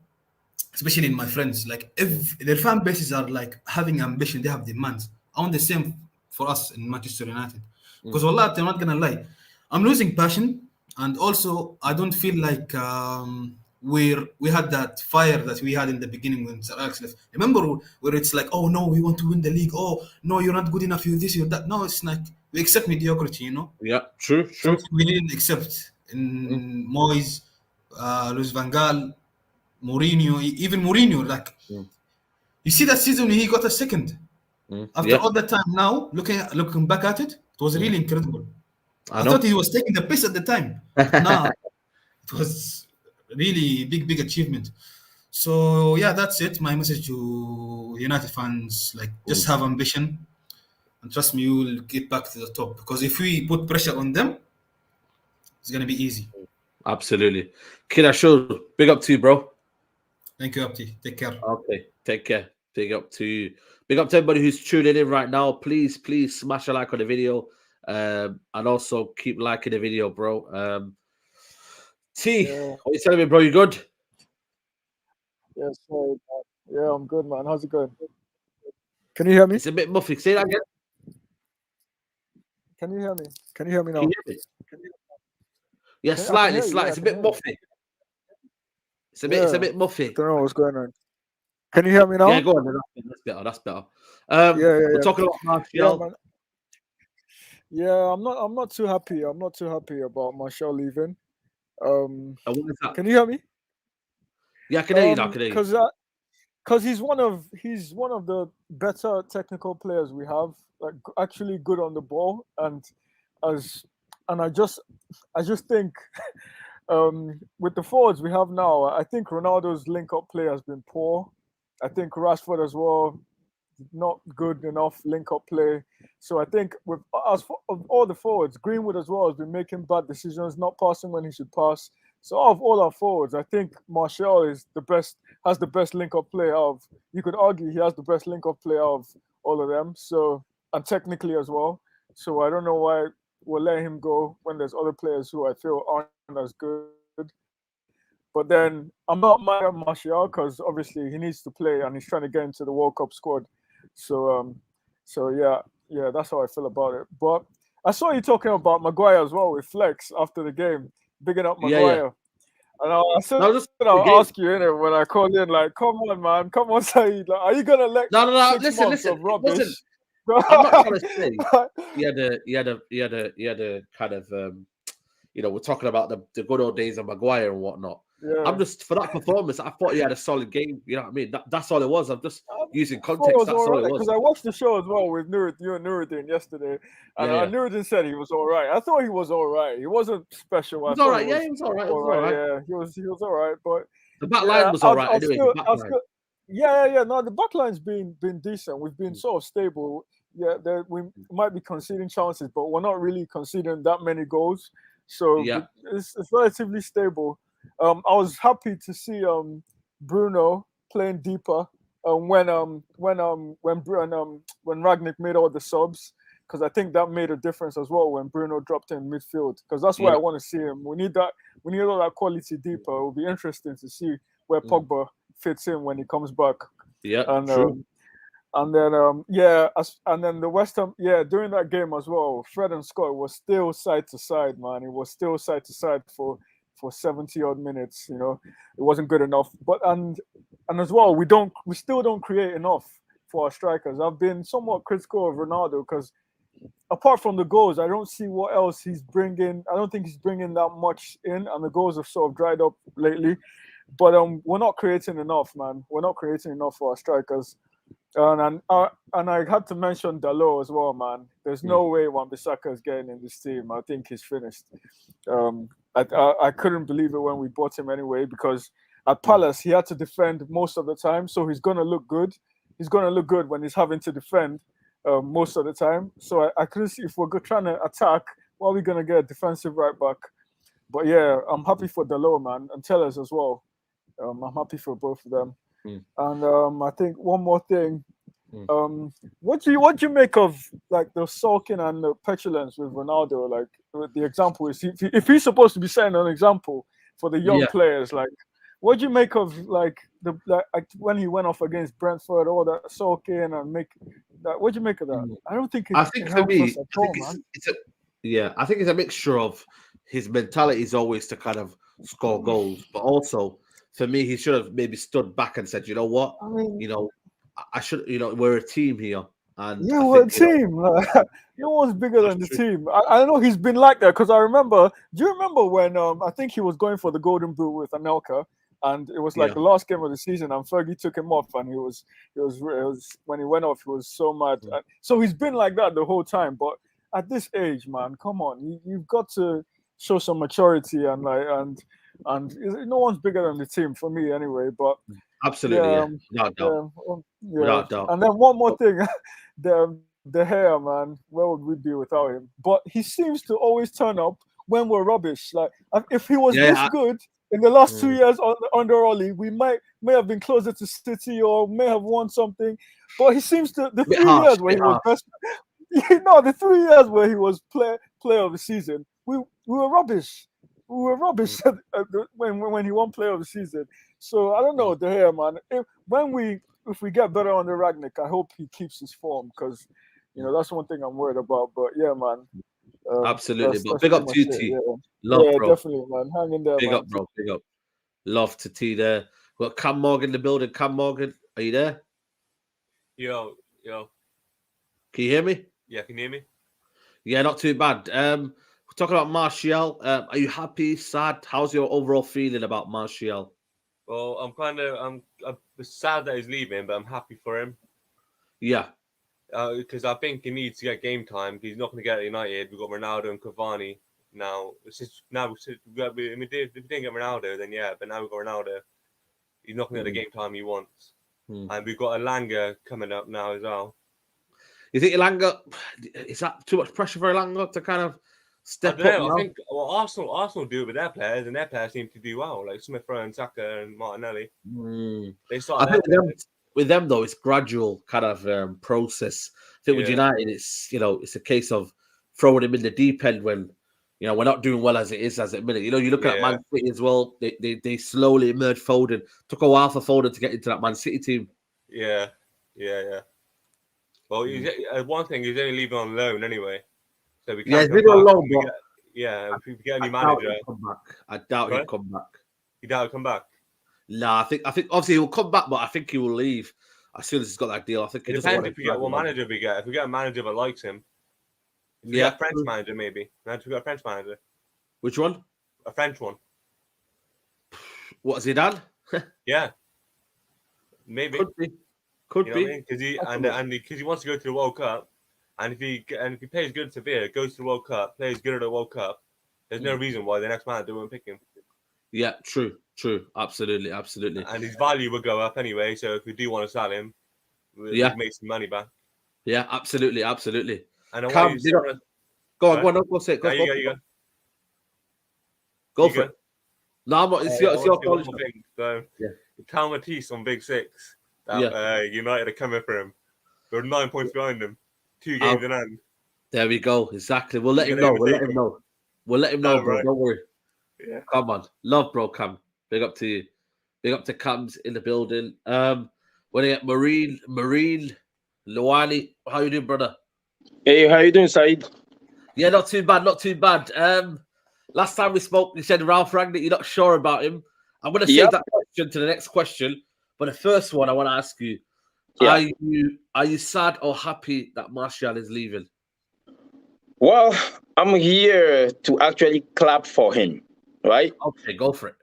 [SPEAKER 6] especially in my friends, like if their fan bases are like having ambition, they have demands. I want the same for us in Manchester United. Because wallah, I'm not gonna lie, I'm losing passion, and also I don't feel like we had that fire that we had in the beginning when Sir Alex left. Remember where it's like, oh no, we want to win the league. Oh no, you're not good enough. You're this, you're that. No, it's like we accept mediocrity. You know.
[SPEAKER 1] Yeah. True.
[SPEAKER 6] Something we didn't accept in Moyes, Luis Van Gaal, Mourinho, even Mourinho. Like you see that season when he got a second. After all that time, now looking back at it, it was really incredible.
[SPEAKER 1] I
[SPEAKER 6] I
[SPEAKER 1] know.
[SPEAKER 6] thought he was taking the piss at the time. Nah, it was really big achievement. So yeah, that's it. My message to United fans: like, just have ambition, and trust me, you will get back to the top. Because if we put pressure on them, it's gonna be easy.
[SPEAKER 1] Absolutely. Kid Ashur, big up to you, bro.
[SPEAKER 6] Thank you, Abdi. Take care.
[SPEAKER 1] Okay, take care. Big up to you. Big up to everybody who's tuning in right now. Please smash a like on the video. And also keep liking the video, bro. T,
[SPEAKER 7] Yeah,
[SPEAKER 1] what you telling me, bro? You good?
[SPEAKER 7] yeah, sorry, man. Yeah, I'm good, man. How's it going? Can you hear me?
[SPEAKER 1] It's a bit muffy. Say that again.
[SPEAKER 7] Can you hear me? Can you hear me
[SPEAKER 1] Can
[SPEAKER 7] now?
[SPEAKER 1] you hear me? Yeah,
[SPEAKER 7] I can
[SPEAKER 1] slightly.
[SPEAKER 7] hear you. Yeah, I
[SPEAKER 1] It's a
[SPEAKER 7] can
[SPEAKER 1] bit
[SPEAKER 7] hear you.
[SPEAKER 1] muffy. It's a
[SPEAKER 7] Yeah,
[SPEAKER 1] bit muffy.
[SPEAKER 7] don't know what's going on. Can you hear me now?
[SPEAKER 1] Yeah, go on. That's better.
[SPEAKER 7] Yeah,
[SPEAKER 1] We're
[SPEAKER 7] yeah.
[SPEAKER 1] talking about
[SPEAKER 7] Yeah,
[SPEAKER 1] Martial.
[SPEAKER 7] man. Yeah, I'm not too happy. I'm not too happy about Martial leaving.
[SPEAKER 1] And what is that?
[SPEAKER 7] Can you hear me?
[SPEAKER 1] Yeah, I can hear you now. I can hear you.
[SPEAKER 7] Because he's one of the better technical players we have. Like, actually good on the ball, and I just think with the forwards we have now, I think Ronaldo's link-up play has been poor. I think Rashford as well, not good enough link-up play. So I think of all the forwards, Greenwood as well has been making bad decisions, not passing when he should pass. So out of all our forwards, I think Martial has the best link-up play out of. You could argue he has the best link-up play out of all of them. So, and technically as well. So I don't know why we'll let him go when there's other players who I feel aren't as good. But then I'm not mad at Martial because obviously he needs to play and he's trying to get into the World Cup squad. So yeah, that's how I feel about it. But I saw you talking about Maguire as well with Flex after the game, bigging up Maguire.
[SPEAKER 1] Yeah.
[SPEAKER 7] And I said
[SPEAKER 1] No, just
[SPEAKER 7] I'll ask you in it when I call in, like, come on, man, come on, Saeed. Like, are you gonna let
[SPEAKER 1] No.
[SPEAKER 7] 6 months
[SPEAKER 1] Listen.
[SPEAKER 7] of rubbish?
[SPEAKER 1] I'm not trying to say he had a kind of we're talking about the good old days of Maguire and whatnot.
[SPEAKER 7] Yeah.
[SPEAKER 1] I'm just for that performance. I thought he had a solid game. You know what I mean? That's all it was. I'm just using
[SPEAKER 7] I thought
[SPEAKER 1] context. That's all it was.
[SPEAKER 7] because I watched the show as well with you and Nuruddin yesterday, and
[SPEAKER 1] Yeah.
[SPEAKER 7] Nuruddin said he was all right. I thought he was all right. He wasn't special.
[SPEAKER 1] He was all right. Yeah, he was all right.
[SPEAKER 7] Yeah, he was all right. But
[SPEAKER 1] the back line was all right. Anyway, the back line.
[SPEAKER 7] Yeah. No, the back line's been decent. We've been sort of stable. Yeah, we might be conceding chances, but we're not really conceding that many goals. So
[SPEAKER 1] Yeah.
[SPEAKER 7] it's relatively stable. I was happy to see Bruno playing deeper when Ragnick made all the subs, because I think that made a difference as well when Bruno dropped in midfield, because that's where I want to see him. We need all that quality deeper. It will be interesting to see where Pogba fits in when he comes back.
[SPEAKER 1] Yeah,
[SPEAKER 7] and
[SPEAKER 1] true.
[SPEAKER 7] And then and then the West Ham, during that game as well, Fred and Scott was still side to side, man. It was still side to side for 70 odd minutes. You know, it wasn't good enough. But and as well, we still don't create enough for our strikers. I've been somewhat critical of Ronaldo because apart from the goals, I don't see what else he's bringing. I don't think he's bringing that much in, and the goals have sort of dried up lately. But we're not creating enough, man. We're not creating enough for our strikers. And I had to mention Dalot as well, man. There's no way Wan-Bissaka is getting in this team. I think he's finished. I couldn't believe it when we bought him anyway, because at Palace he had to defend most of the time, so he's gonna look good. He's gonna look good when he's having to defend most of the time. So I couldn't see, if we're trying to attack, why are we gonna get a defensive right back? But yeah, I'm happy for Dalot, man, and Tellers as well. I'm happy for both of them. And I think one more thing. What do you make of like the sulking and the petulance with Ronaldo? Like, with the example is, if he's supposed to be setting an example for the young players, like, what do you make of like when he went off against Brentford, all that sulking and make that? What do you make of that? I don't think.
[SPEAKER 1] I think for me, I think it's a mixture of his mentality is always to kind of score goals, but also for me, he should have maybe stood back and said, you know what, I should, we're a team here. And
[SPEAKER 7] we're a team. No one's bigger than the team. I know he's been like that because I remember. Do you remember when I think he was going for the Golden Boot with Anelka, and it was like the last game of the season, and Fergie took him off, and it was when he went off, he was so mad. So he's been like that the whole time. But at this age, man, come on, you've got to show some maturity and no one's bigger than the team for me anyway. But
[SPEAKER 1] Absolutely,
[SPEAKER 7] yeah,
[SPEAKER 1] without doubt,
[SPEAKER 7] yeah.
[SPEAKER 1] without doubt.
[SPEAKER 7] And then one more thing, the hair, man. Where would we be without him? But he seems to always turn up when we're rubbish. Like if he was this good in the last 2 years under Oli, we may have been closer to City or may have won something. But he seems to the 3 years where he was best. The 3 years where he was player of the season, we were rubbish. We were rubbish when he won player of the season. So I don't know, the hair, man. If we get better under Ragnick, I hope he keeps his form because that's one thing I'm worried about. But yeah, man.
[SPEAKER 1] Absolutely, but big up to you, T. Love, bro.
[SPEAKER 7] Definitely, man. Hang in there,
[SPEAKER 1] big
[SPEAKER 7] man.
[SPEAKER 1] up, bro. Big up. Love to T there. We've got Cam Morgan in the building. Cam Morgan, are you there?
[SPEAKER 8] Yo.
[SPEAKER 1] Can you hear me?
[SPEAKER 8] Yeah, can you hear me?
[SPEAKER 1] Yeah, not too bad. We're talking about Martial. Are you happy, sad? How's your overall feeling about Martial?
[SPEAKER 8] Well, I'm sad that he's leaving, but I'm happy for him.
[SPEAKER 1] Yeah.
[SPEAKER 8] Because I think he needs to get game time. He's not going to get at United. We've got Ronaldo and Cavani now. If we didn't get Ronaldo, then yeah, but now we've got Ronaldo. He's not going to get the game time he wants. And we've got Elanga coming up now as well.
[SPEAKER 1] You think Elanga, is that too much pressure for Elanga to kind of step up?
[SPEAKER 8] I think Arsenal do it with their players, and their players seem to do well, like Smith Rowe and Saka and Martinelli. They start.
[SPEAKER 1] I think with them though, it's gradual kind of process. I think with United, it's a case of throwing him in the deep end when we're not doing well as it is at the minute. You look at Man City as well. They slowly emerged. Foden took a while for Foden to get into that Man City team.
[SPEAKER 8] Yeah. Well, one thing he's only leaving on loan anyway, so we can't.
[SPEAKER 1] He's leaving on loan, but
[SPEAKER 8] if we get any manager,
[SPEAKER 1] I doubt he'll come back.
[SPEAKER 8] You doubt he'll come back?
[SPEAKER 1] Nah, I think obviously he'll come back, but I think he will leave as soon as he's got that deal. I think it
[SPEAKER 8] depends if we get what manager we get. If we get a manager that likes him, if we get a French manager, maybe. Imagine we got a French manager.
[SPEAKER 1] Which one?
[SPEAKER 8] A French one.
[SPEAKER 1] What, Zidane?
[SPEAKER 8] Yeah, maybe.
[SPEAKER 1] Could be.
[SPEAKER 8] Because he wants to go to the World Cup, and if he plays good at Sevilla, goes to the World Cup, plays good at the World Cup, there's no reason why the next manager won't pick him. Yeah,
[SPEAKER 1] true. Absolutely.
[SPEAKER 8] And his value will go up anyway. So if we do want to sell him, we'll make some money back.
[SPEAKER 1] Yeah, absolutely.
[SPEAKER 8] And
[SPEAKER 1] Cam, go on. Go say it. Go for it. No, it's your call.
[SPEAKER 8] So, Cal Matisse on Big Six. United are coming for him. We're 9 points behind him. 2 games in hand.
[SPEAKER 1] There we go. Exactly. We'll let him know. We'll let him know, bro. Right. Don't worry.
[SPEAKER 8] Yeah.
[SPEAKER 1] Come on. Love, bro, Cam. Big up to you. Big up to Cam's in the building. When I get Marine, Luali, how you doing, brother?
[SPEAKER 9] Hey, how you doing, Saeed?
[SPEAKER 1] Yeah, not too bad. Last time we spoke, you said Ralph Rangnick, you're not sure about him. I'm going to save that question to the next question. But the first one I want to ask you, are you sad or happy that Martial is leaving?
[SPEAKER 9] Well, I'm here to actually clap for him, right?
[SPEAKER 1] Okay, go for it.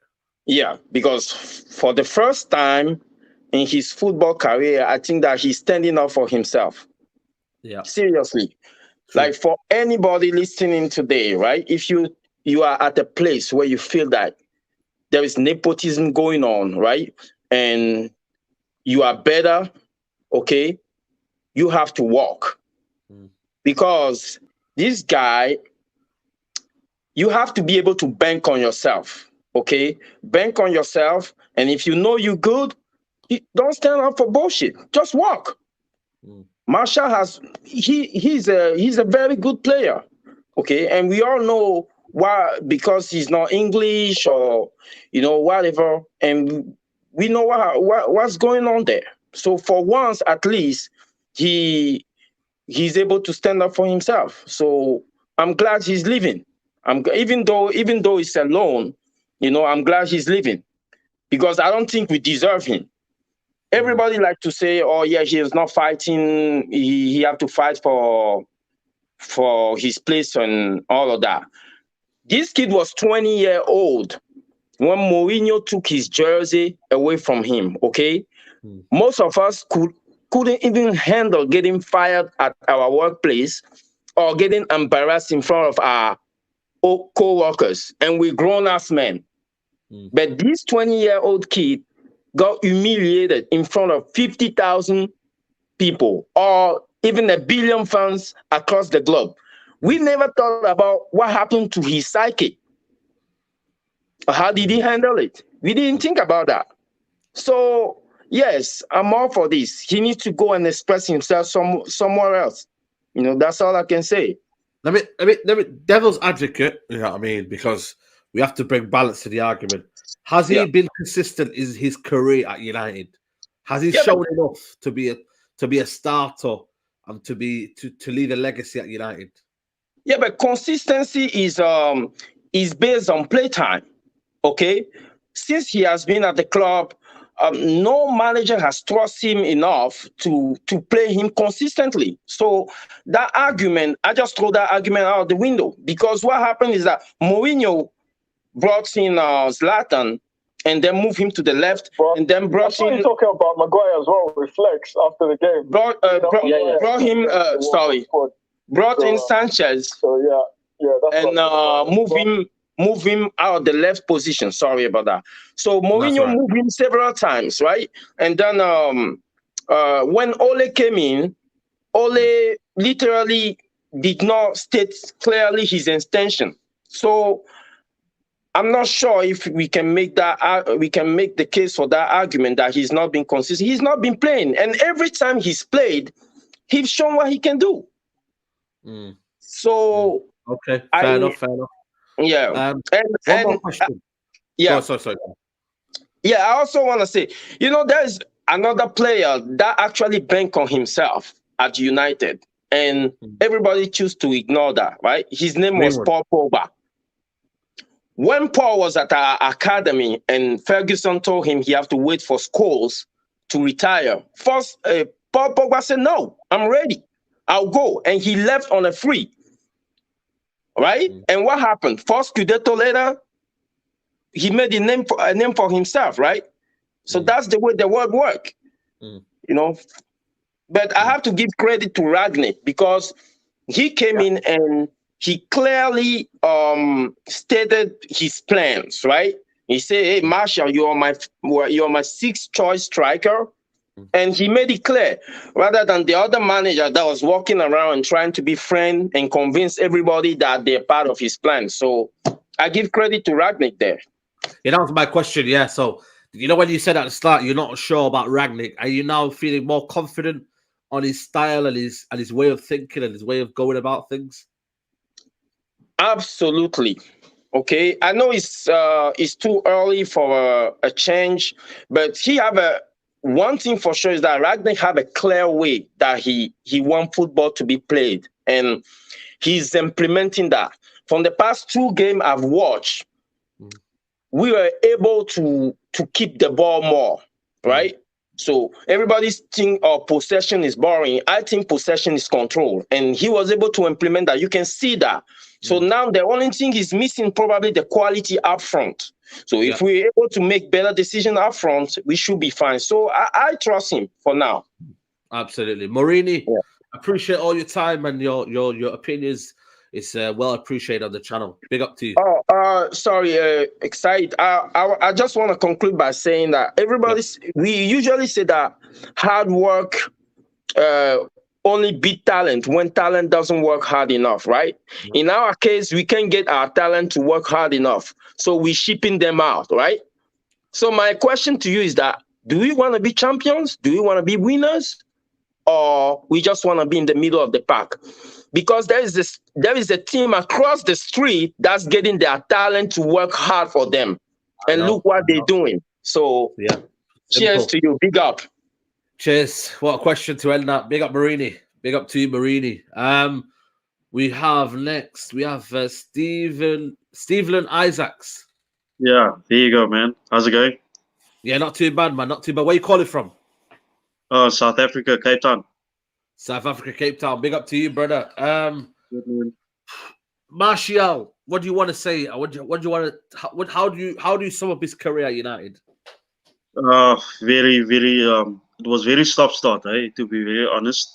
[SPEAKER 9] Yeah, because for the first time in his football career, I think that he's standing up for himself.
[SPEAKER 1] Yeah.
[SPEAKER 9] Seriously. True. Like for anybody listening today, right? If you are at a place where you feel that there is nepotism going on, right? And you are better, okay? You have to walk. Because this guy, you have to be able to bank on yourself, okay? Bank on yourself, and if you know you're good, don't stand up for bullshit. Just walk. Martial he's a very good player, okay? And we all know why, because he's not English or whatever, and we know what's going on there. So for once, at least, he's able to stand up for himself. So I'm glad he's leaving. Even though it's a loan, I'm glad he's leaving, because I don't think we deserve him. Everybody like to say, "Oh yeah, he is not fighting. He have to fight for his place and all of that." This kid was 20-year-old when Mourinho took his jersey away from him. Okay, most of us couldn't even handle getting fired at our workplace, or getting embarrassed in front of our co-workers, and we're grown-ass men. But this 20-year-old kid got humiliated in front of 50,000 people, or even 1 billion fans across the globe. We never thought about what happened to his psyche. How did he handle it? We didn't think about that. So, yes, I'm all for this. He needs to go and express himself somewhere else. You know, that's all I can say.
[SPEAKER 1] Let me devil's advocate, you know what I mean? Because we have to bring balance to the argument. Has he been consistent in his career at United? Has he shown enough to be a starter and to leave a legacy at United?
[SPEAKER 9] Yeah, but consistency is based on playtime. Okay, since he has been at the club, no manager has trusted him enough to play him consistently. So that argument, I just throw that argument out the window, because what happened is that Mourinho brought in Zlatan and then moved him to the left, and then brought
[SPEAKER 7] in. You're talking about Maguire as well, with Flex after the game.
[SPEAKER 9] Brought in Sanchez.
[SPEAKER 7] So
[SPEAKER 9] move him out of the left position. Sorry about that. So Mourinho moved him several times, right? And then when Ole came in, Ole literally did not state clearly his intention. So I'm not sure if we can make the case for that argument that he's not been consistent. He's not been playing, and every time he's played, he's shown what he can do. So
[SPEAKER 1] okay, fair enough.
[SPEAKER 9] Yeah.
[SPEAKER 1] One more question.
[SPEAKER 9] Yeah.
[SPEAKER 1] Sorry.
[SPEAKER 9] Yeah, I also want to say, you know, there's another player that actually banked on himself at United, and everybody chose to ignore that, right? His name was Paul Pogba. When Paul was at our academy and Ferguson told him he have to wait for Scholes to retire, first Paul Pogba said, "No, I'm ready. I'll go." And he left on a free. Right? And what happened? First Scudetto later, he made a name for himself, right? So that's the way the world works. You know. But I have to give credit to Ragnick, because he came in and he clearly stated his plans, right? He said, "Hey, Marshall, you're my sixth choice striker." And he made it clear, rather than the other manager that was walking around and trying to be friend and convince everybody that they're part of his plan. So I give credit to Ragnick there.
[SPEAKER 1] Yeah, that was my question. Yeah. So, you know, when you said at the start you're not sure about Ragnick, are you now feeling more confident on his style and his way of thinking and his way of going about things?
[SPEAKER 9] Absolutely. Okay. I know it's too early for a change, but one thing for sure is that Ragnick have a clear way that he wants football to be played, and he's implementing that. From the past 2 games I've watched, we were able to keep the ball more, right? So everybody's think possession is boring. I think possession is control, and he was able to implement that. You can see that. So now the only thing he's missing probably the quality up front. So if we're able to make better decisions up front, we should be fine. So I trust him for now.
[SPEAKER 1] Absolutely. Mourinho, appreciate all your time and your opinions. It's well appreciated on the channel. Big up to you.
[SPEAKER 9] Excited. I just want to conclude by saying that we usually say that hard work only beat talent when talent doesn't work hard enough, right? In our case, we can't get our talent to work hard enough, so we're shipping them out, right? So my question to you is that, do we want to be champions? Do we want to be winners? Or we just want to be in the middle of the pack? Because there is a team across the street that's getting their talent to work hard for them. And look what they're doing. So cheers to you. Big up.
[SPEAKER 1] Cheers. What a question to end that. Big up Mourinho. Big up to you, Mourinho. We have Stephen Isaacs.
[SPEAKER 10] Yeah, there you go, man. How's it going?
[SPEAKER 1] Yeah, not too bad, man. Not too bad. Where you calling from?
[SPEAKER 10] South Africa, Cape Town.
[SPEAKER 1] South Africa, Cape Town. Big up to you, brother.
[SPEAKER 10] Good, man.
[SPEAKER 1] Martial, what do you want to say? What do you want to? How do you sum up his career at United?
[SPEAKER 10] Very, very. It was very stop-start, to be very honest.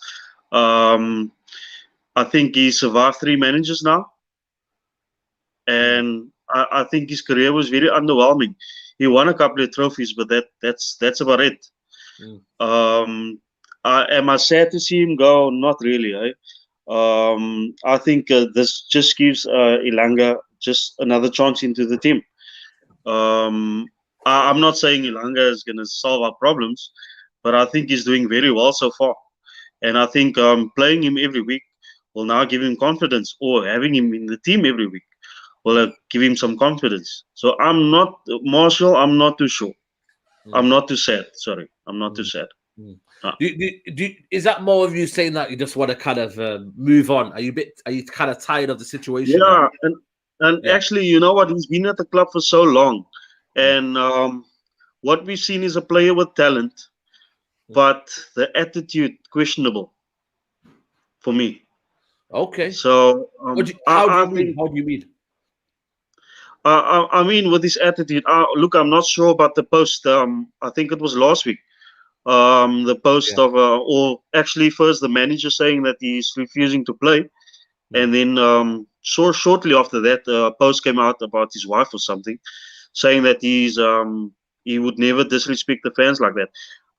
[SPEAKER 10] I think he survived 3 managers now, and I think his career was very underwhelming. He won a couple of trophies, but that's about it. Am I sad to see him go? Not really. I think this just gives Ilanga just another chance into the team. I'm not saying Ilanga is going to solve our problems, but I think he's doing very well so far. And I think playing him every week will now give him confidence, or having him in the team every week will give him some confidence. So I'm not, Marshall, I'm not too sure. I'm not too sad. Sorry, I'm not too sad.
[SPEAKER 1] Is that more of you saying that you just want to kind of move on? Are you kind of tired of the situation?
[SPEAKER 10] Yeah, and actually, you know what? He's been at the club for so long, and what we've seen is a player with talent, but the attitude questionable for me.
[SPEAKER 1] Okay.
[SPEAKER 10] So
[SPEAKER 1] how do you mean?
[SPEAKER 10] I mean, with his attitude, look, I'm not sure about the post. I think it was last week. The post of, or actually, first the manager saying that he's refusing to play, and then shortly after that, a post came out about his wife or something, saying that he would never disrespect the fans like that.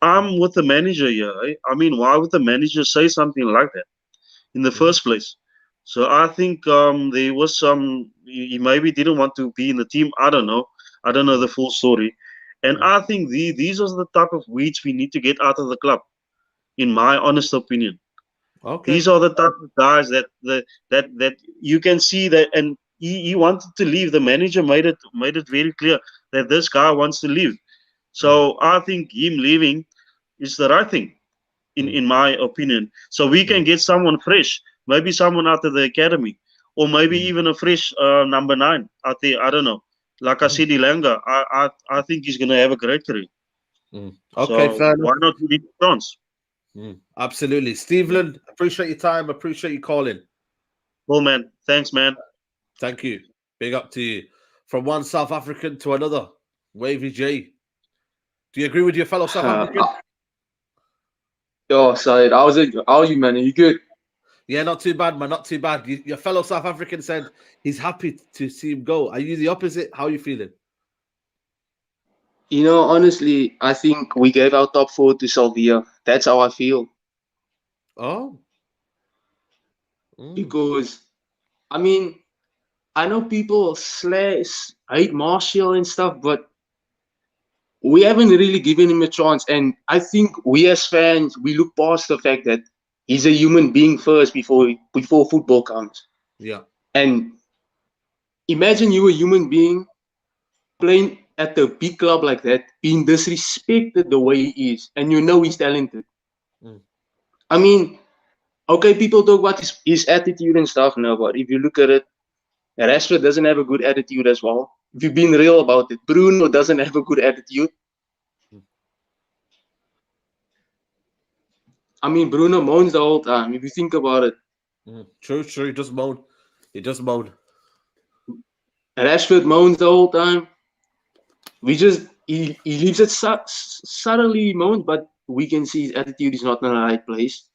[SPEAKER 10] I'm with the manager here. I mean, why would the manager say something like that in the first place? So I think there was some. He maybe didn't want to be in the team. I don't know. I don't know the full story. And I think these are the type of weeds we need to get out of the club, in my honest opinion.
[SPEAKER 1] Okay.
[SPEAKER 10] These are the type of guys that you can see that, and he wanted to leave. The manager made it very clear that this guy wants to leave. So I think him leaving is the right thing, in my opinion. So we can get someone fresh, maybe someone out of the academy, or maybe even a fresh number 9 out there. I don't know. Like I said, Ilanga, I think he's going to have a great career.
[SPEAKER 1] Okay,
[SPEAKER 10] so
[SPEAKER 1] fair enough.
[SPEAKER 10] why not give him a chance?
[SPEAKER 1] Absolutely. Steveland, appreciate your time. Appreciate you calling.
[SPEAKER 10] Cool, man. Thanks, man.
[SPEAKER 1] Thank you. Big up to you. From one South African to another, Wavy Jay. Do you agree with your fellow South African?
[SPEAKER 11] Yo, Said, how are you, man? Are you good?
[SPEAKER 1] Yeah, not too bad, man. Not too bad. Your fellow South African said he's happy to see him go. Are you the opposite? How are you feeling?
[SPEAKER 11] You know, honestly, I think we gave our top 4 to Salvia. That's how I feel.
[SPEAKER 1] Oh.
[SPEAKER 11] Because, I mean, I know people hate Martial and stuff, but we haven't really given him a chance. And I think we as fans, we look past the fact that he's a human being first before football comes.
[SPEAKER 1] Yeah.
[SPEAKER 11] And imagine you a human being playing at a big club like that, being disrespected the way he is, and you know he's talented. I mean, okay, people talk about his attitude and stuff now, but if you look at it, Rashford doesn't have a good attitude as well. If you've been real about it, Bruno doesn't have a good attitude. I mean, Bruno moans the whole time, if you think about it.
[SPEAKER 1] True. He does moan.
[SPEAKER 11] Rashford moans the whole time. He leaves it subtly moans, but we can see his attitude is not in the right place.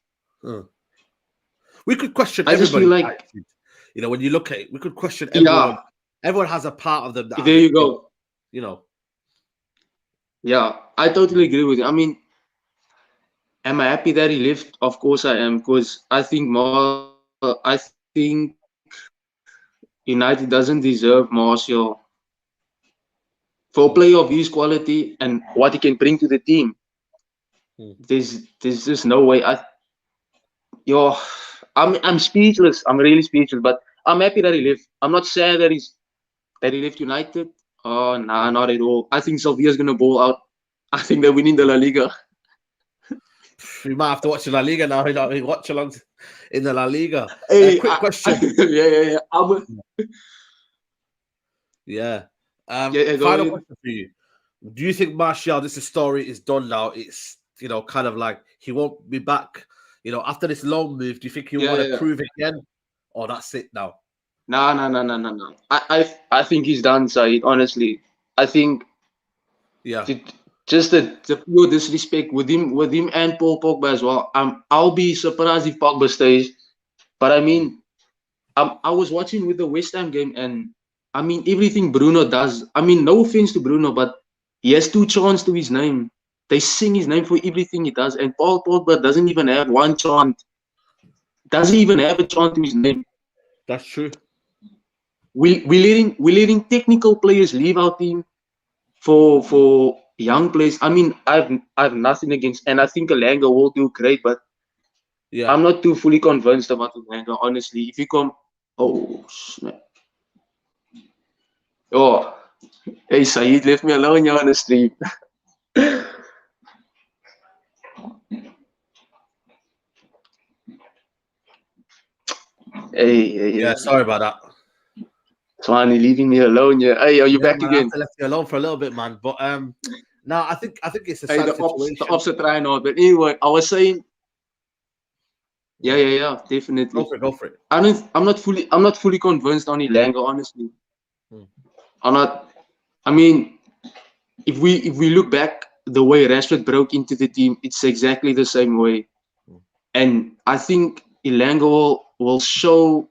[SPEAKER 1] We could question
[SPEAKER 11] I just
[SPEAKER 1] everybody.
[SPEAKER 11] feel like,
[SPEAKER 1] you know, when you look at it, we could question everyone.
[SPEAKER 11] Yeah.
[SPEAKER 1] Everyone has a part of them. That
[SPEAKER 11] There you go.
[SPEAKER 1] You know.
[SPEAKER 11] Yeah, I totally agree with you. I mean, am I happy that he left? Of course I am, because I think United doesn't deserve Martial for a player of his quality and what he can bring to the team. There's just no way. I'm speechless. I'm really speechless. But I'm happy that he left. I'm not sad that he left United. Oh, nah, not at all. I think Salvia's gonna ball out. I think they're winning the La Liga.
[SPEAKER 1] We might have to watch the La Liga now. You know, watch along in the La Liga.
[SPEAKER 11] Hey,
[SPEAKER 1] quick question.
[SPEAKER 11] Yeah.
[SPEAKER 1] Final question for you. Do you think Martial, this story is done now? It's, you know, kind of like he won't be back, you know, after this loan move. Do you think he'll want to prove it again? Or that's it now?
[SPEAKER 11] No. I think he's done, Said, honestly. I think just the pure disrespect with him and Paul Pogba as well. I'll be surprised if Pogba stays. But I mean, I was watching with the West Ham game, and I mean, everything Bruno does. I mean, no offense to Bruno, but he has 2 chants to his name. They sing his name for everything he does, and Paul Pogba doesn't even have 1 chant. Doesn't even have a chant to his name.
[SPEAKER 1] That's true.
[SPEAKER 11] We're letting technical players leave our team for young players. I mean, I've nothing against, and I think Elanga will do great, but
[SPEAKER 1] Yeah.
[SPEAKER 11] I'm not too fully convinced about Elanga, honestly. If you come, oh snap. Oh, hey Saeed, leave me alone. You're on the stream. Hey,
[SPEAKER 1] Yeah, sorry about that.
[SPEAKER 11] Swani, leaving me alone. Yeah. Hey, are you back
[SPEAKER 1] man,
[SPEAKER 11] again?
[SPEAKER 1] I have to let you alone for a little bit, man. But no, I think it's a
[SPEAKER 11] Hey,
[SPEAKER 1] sad
[SPEAKER 11] the
[SPEAKER 1] situation.
[SPEAKER 11] ops are trying out. But anyway, I was saying, yeah, definitely.
[SPEAKER 1] Go for it.
[SPEAKER 11] I'm not fully convinced on Elanga, honestly. I'm not. I mean, if we look back, the way Rashford broke into the team, it's exactly the same way. And I think Elanga will show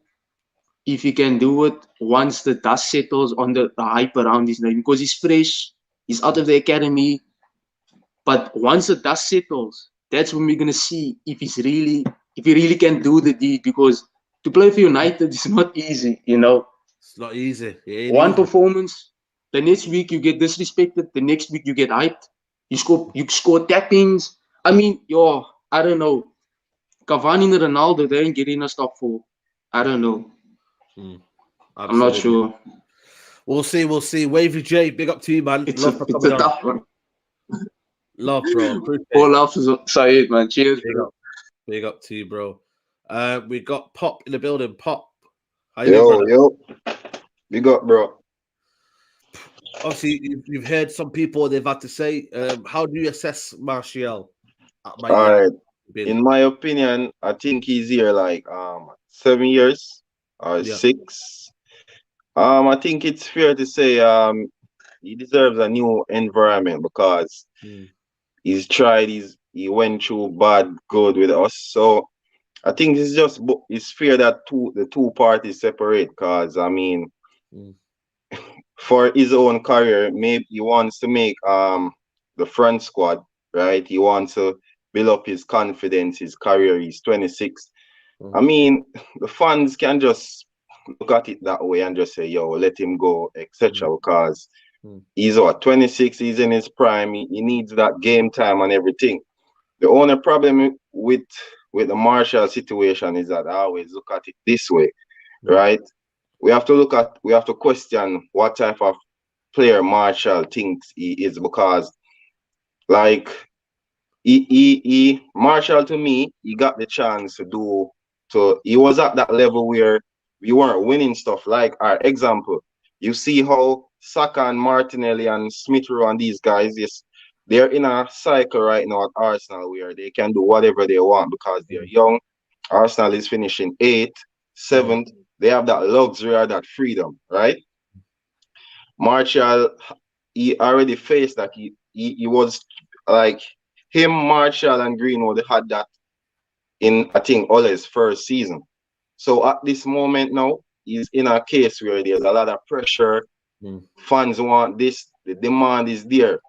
[SPEAKER 11] if he can do it once the dust settles on the hype around his name, because he's fresh, he's out of the academy. But once the dust settles, that's when we're gonna see if he really can do the deed. Because to play for United is not easy, you know.
[SPEAKER 1] It's not easy.
[SPEAKER 11] One performance, the next week you get disrespected, the next week you get hyped. You score tappings. I mean, I don't know. Cavani and Ronaldo, they ain't getting us top 4. I don't know. I'm not sure.
[SPEAKER 1] We'll see. Wavy Jay, big up to you, man.
[SPEAKER 11] It's
[SPEAKER 1] Love for
[SPEAKER 11] a
[SPEAKER 1] coming on.
[SPEAKER 11] tough one.
[SPEAKER 1] Love, bro. Appreciate
[SPEAKER 11] All
[SPEAKER 1] it.
[SPEAKER 11] love is Saeed, man. Cheers, bro.
[SPEAKER 1] Big up to you, bro. We got Pop in the building. Pop. How you doing, brother?
[SPEAKER 12] Yo. Big up, bro.
[SPEAKER 1] Obviously, you've heard some people they've had to say. How do you assess Martial?
[SPEAKER 12] All right. In my opinion, I think he's here like 7 years or 6. I think it's fair to say he deserves a new environment because he's tried. He went through bad, good with us. So I think it's fair that the two parties separate. Because I mean, for his own career, maybe he wants to make the front squad, right? He wants to build up his confidence, his career. He's 26. I mean, the fans can just look at it that way and just say, yo, let him go, etc. Because he's 26, he's in his prime, he needs that game time and everything. The only problem with the Martial situation is that I always look at it this way, right? We have to question what type of player Martial thinks he is, because like Martial, to me, he got the chance he was at that level where we weren't winning stuff. Like our example, you see how Saka and Martinelli and Smith Rowe and these guys, they're in a cycle right now at Arsenal where they can do whatever they want because they're young. Arsenal is finishing 8th, 7th. They have that luxury or that freedom, right? Martial, he already faced that. He was like him, Martial, and Greenwood had that in, I think, Ole's first season. So at this moment now, he's in a case where there's a lot of pressure. Fans want this. The demand is there.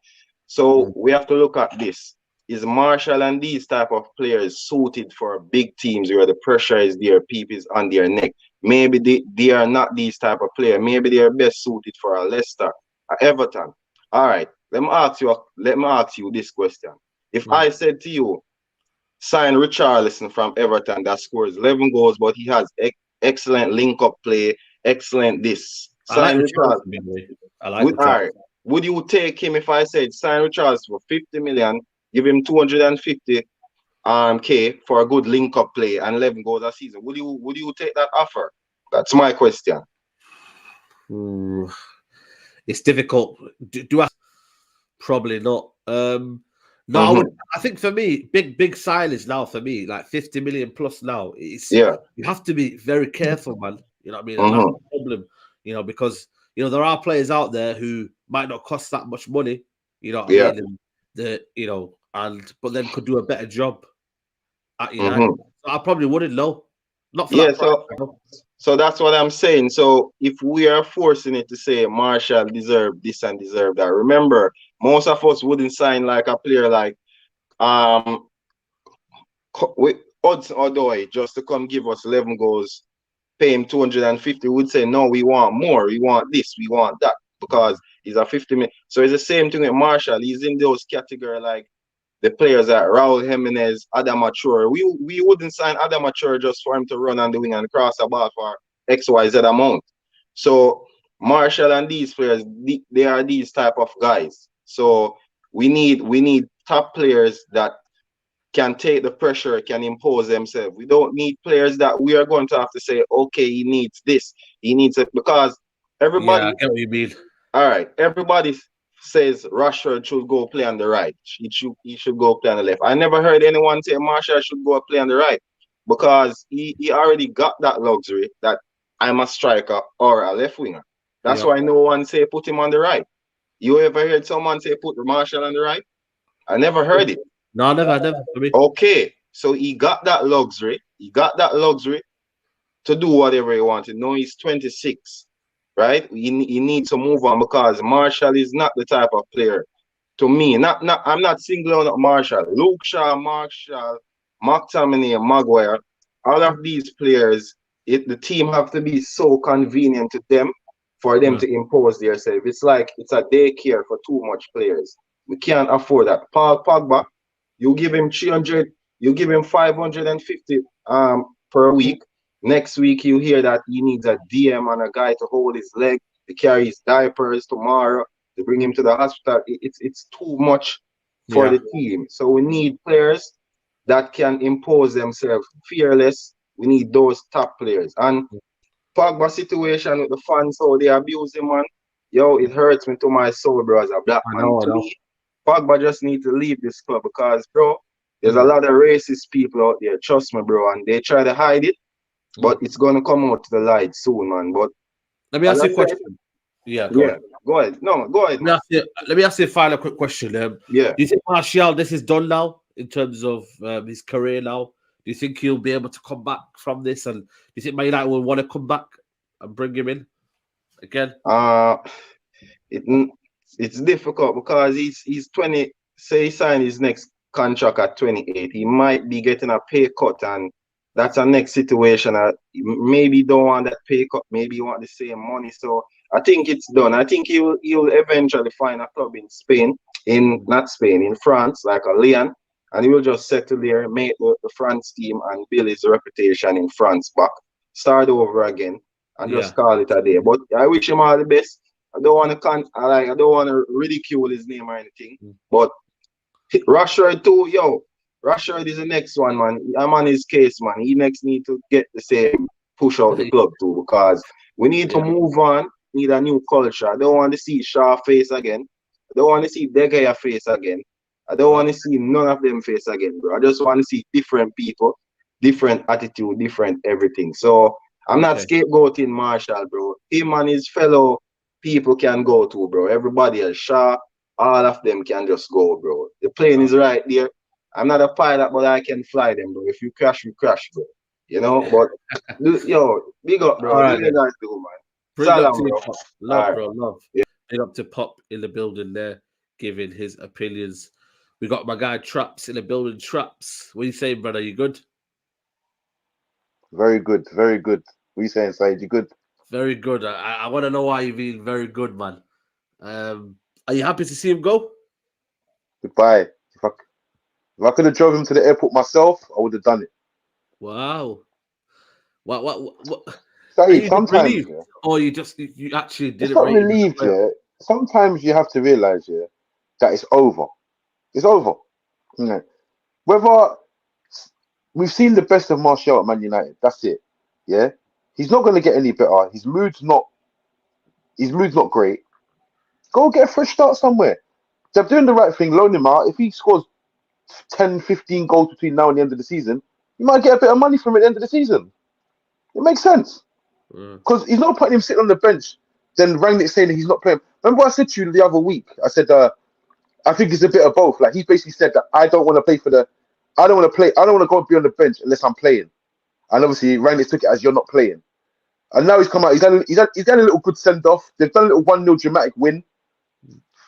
[SPEAKER 12] So we have to look at this. Is Martial and these type of players suited for big teams where the pressure is there, people is on their neck? Maybe they are not these type of player. Maybe they are best suited for a Leicester, a Everton. All right, let me ask you this question. If I said to you, sign Richarlison from Everton that scores 11 goals, but he has excellent link-up play, excellent this. Sign Richarlison. All right. Would you take him if I said sign Richarlison for 50 million, give him 250 K for a good link-up play and 11 goals a season? Would you take that offer? That's my question.
[SPEAKER 1] It's difficult. Do I? Probably not. No, I think for me, big signings now for me, like 50 million plus now. You have to be very careful, man. You know what I mean? And that's the problem. You know, because there are players out there who might not cost that much money. You know what I mean? And but then could do a better job at United. So I probably wouldn't know. Not for
[SPEAKER 12] Yeah,
[SPEAKER 1] that price. No.
[SPEAKER 12] so that's what I'm saying. So if we are forcing it to say Marshall deserve this and deserve that, remember, most of us wouldn't sign like a player like with Hudson Odoi just to come give us 11 goals, pay him 250. We'd say no, we want more, we want this, we want that, because he's a 50 minute. So it's the same thing with Marshall. He's in those category like the players like Raul Jimenez, Adam Mature. We wouldn't sign Adam Mature just for him to run on the wing and cross a ball for XYZ amount. So Marshall and these players, they are these type of guys. So we need top players that can take the pressure, can impose themselves. We don't need players that we are going to have to say, okay, he needs this, he needs it, because everybody.
[SPEAKER 1] Yeah, I get what you mean.
[SPEAKER 12] All right, everybody says Rashford should go play on the right. He should go play on the left. I never heard anyone say Marshall should go play on the right, because he already got that luxury that I'm a striker or a left winger. That's why no one say put him on the right. You ever heard someone say put Marshall on the right? I never heard it.
[SPEAKER 1] No, never.
[SPEAKER 12] Okay, so he got that luxury. He got that luxury to do whatever he wanted. No, he's 26, right? He needs to move on, because Marshall is not the type of player. To me, I'm not singling out Marshall. Luke Shaw, Marshall, McTominay, Maguire, all of these players, the team have to be so convenient to them for them to impose themselves. It's like it's a daycare for too much players. We can't afford that. Paul Pogba, you give him 300, you give him 550 per week. Next week you hear that he needs a DM and a guy to hold his leg, to carry his diapers tomorrow, to bring him to the hospital. It's too much for the team. So we need players that can impose themselves, fearless. We need those top players. And Pogba situation with the fans, how they abuse him, man. Yo, it hurts me to my soul, bro, as a black man. To me, Pogba just need to leave this club, because, bro, there's a lot of racist people out there. Trust me, bro, and they try to hide it, but it's gonna come out to the light soon, man. But
[SPEAKER 1] let me ask you a question. Go ahead.
[SPEAKER 12] Go ahead. No, go ahead.
[SPEAKER 1] Let me ask you a final quick question. Do you think Martial, this is done now in terms of his career now? Do you think he'll be able to come back from this? And do you think Man United will want to come back and bring him in again?
[SPEAKER 12] It's difficult, because he's 20. Say he signed his next contract at 28. He might be getting a pay cut, and that's a next situation. Maybe don't want that pay cut. Maybe you want the same money. So I think it's done. I think he'll eventually find a club in Spain, in France, like a Lyon, and he will just settle there, make the France team, and build his reputation in France back. Start over again, and just call it a day. But I wish him all the best. I don't want to ridicule his name or anything. But Rashford too, Rashford is the next one, man. I'm on his case, man. He next need to get the same push out the club too, because we need to move on. Need a new culture. I don't want to see Shaw face again. I don't want to see De Gea face again. I don't want to see none of them face again, bro. I just want to see different people, different attitude, different everything. So I'm not scapegoating Marshall, bro. Him and his fellow people can go too, bro. Everybody else, Shaw, all of them can just go, bro. The plane is right there. I'm not a pilot, but I can fly them, bro. If you crash, you crash, bro. You know, but big up, bro. What do you guys do, man? Salam, bro.
[SPEAKER 1] Love, bro. Love. Yeah. Big up to Pop in the building there, giving his opinions. We got my guy Traps in the building. Traps, what are you saying, brother? You good?
[SPEAKER 13] Very good, very good. What are you saying, Said? You good?
[SPEAKER 1] Very good. I want to know why you're being very good, man. Are you happy to see him go?
[SPEAKER 13] Goodbye. If I could have drove him to the airport myself, I would have done it.
[SPEAKER 1] Wow. What?
[SPEAKER 13] Said, sometimes,
[SPEAKER 1] or you actually didn't.
[SPEAKER 13] It's not relieved, yeah. Sometimes you have to realize, that it's over. It's over. You know, whether we've seen the best of Martial at Man United, that's it. Yeah, he's not going to get any better. His mood's not great. Go get a fresh start somewhere. They're doing the right thing. Loan him out. If he scores 10, 15 goals between now and the end of the season, you might get a bit of money from it at the end of the season. It makes sense. Because he's not putting him sitting on the bench, then Rangnick saying that he's not playing. Remember I said to you the other week, I said, I think it's a bit of both. Like, he basically said that I don't want to play I don't want to go and be on the bench unless I'm playing. and obviously Rangnick took it as you're not playing. And now he's come out. He's done a little good send off. They've done a little 1-0 dramatic win.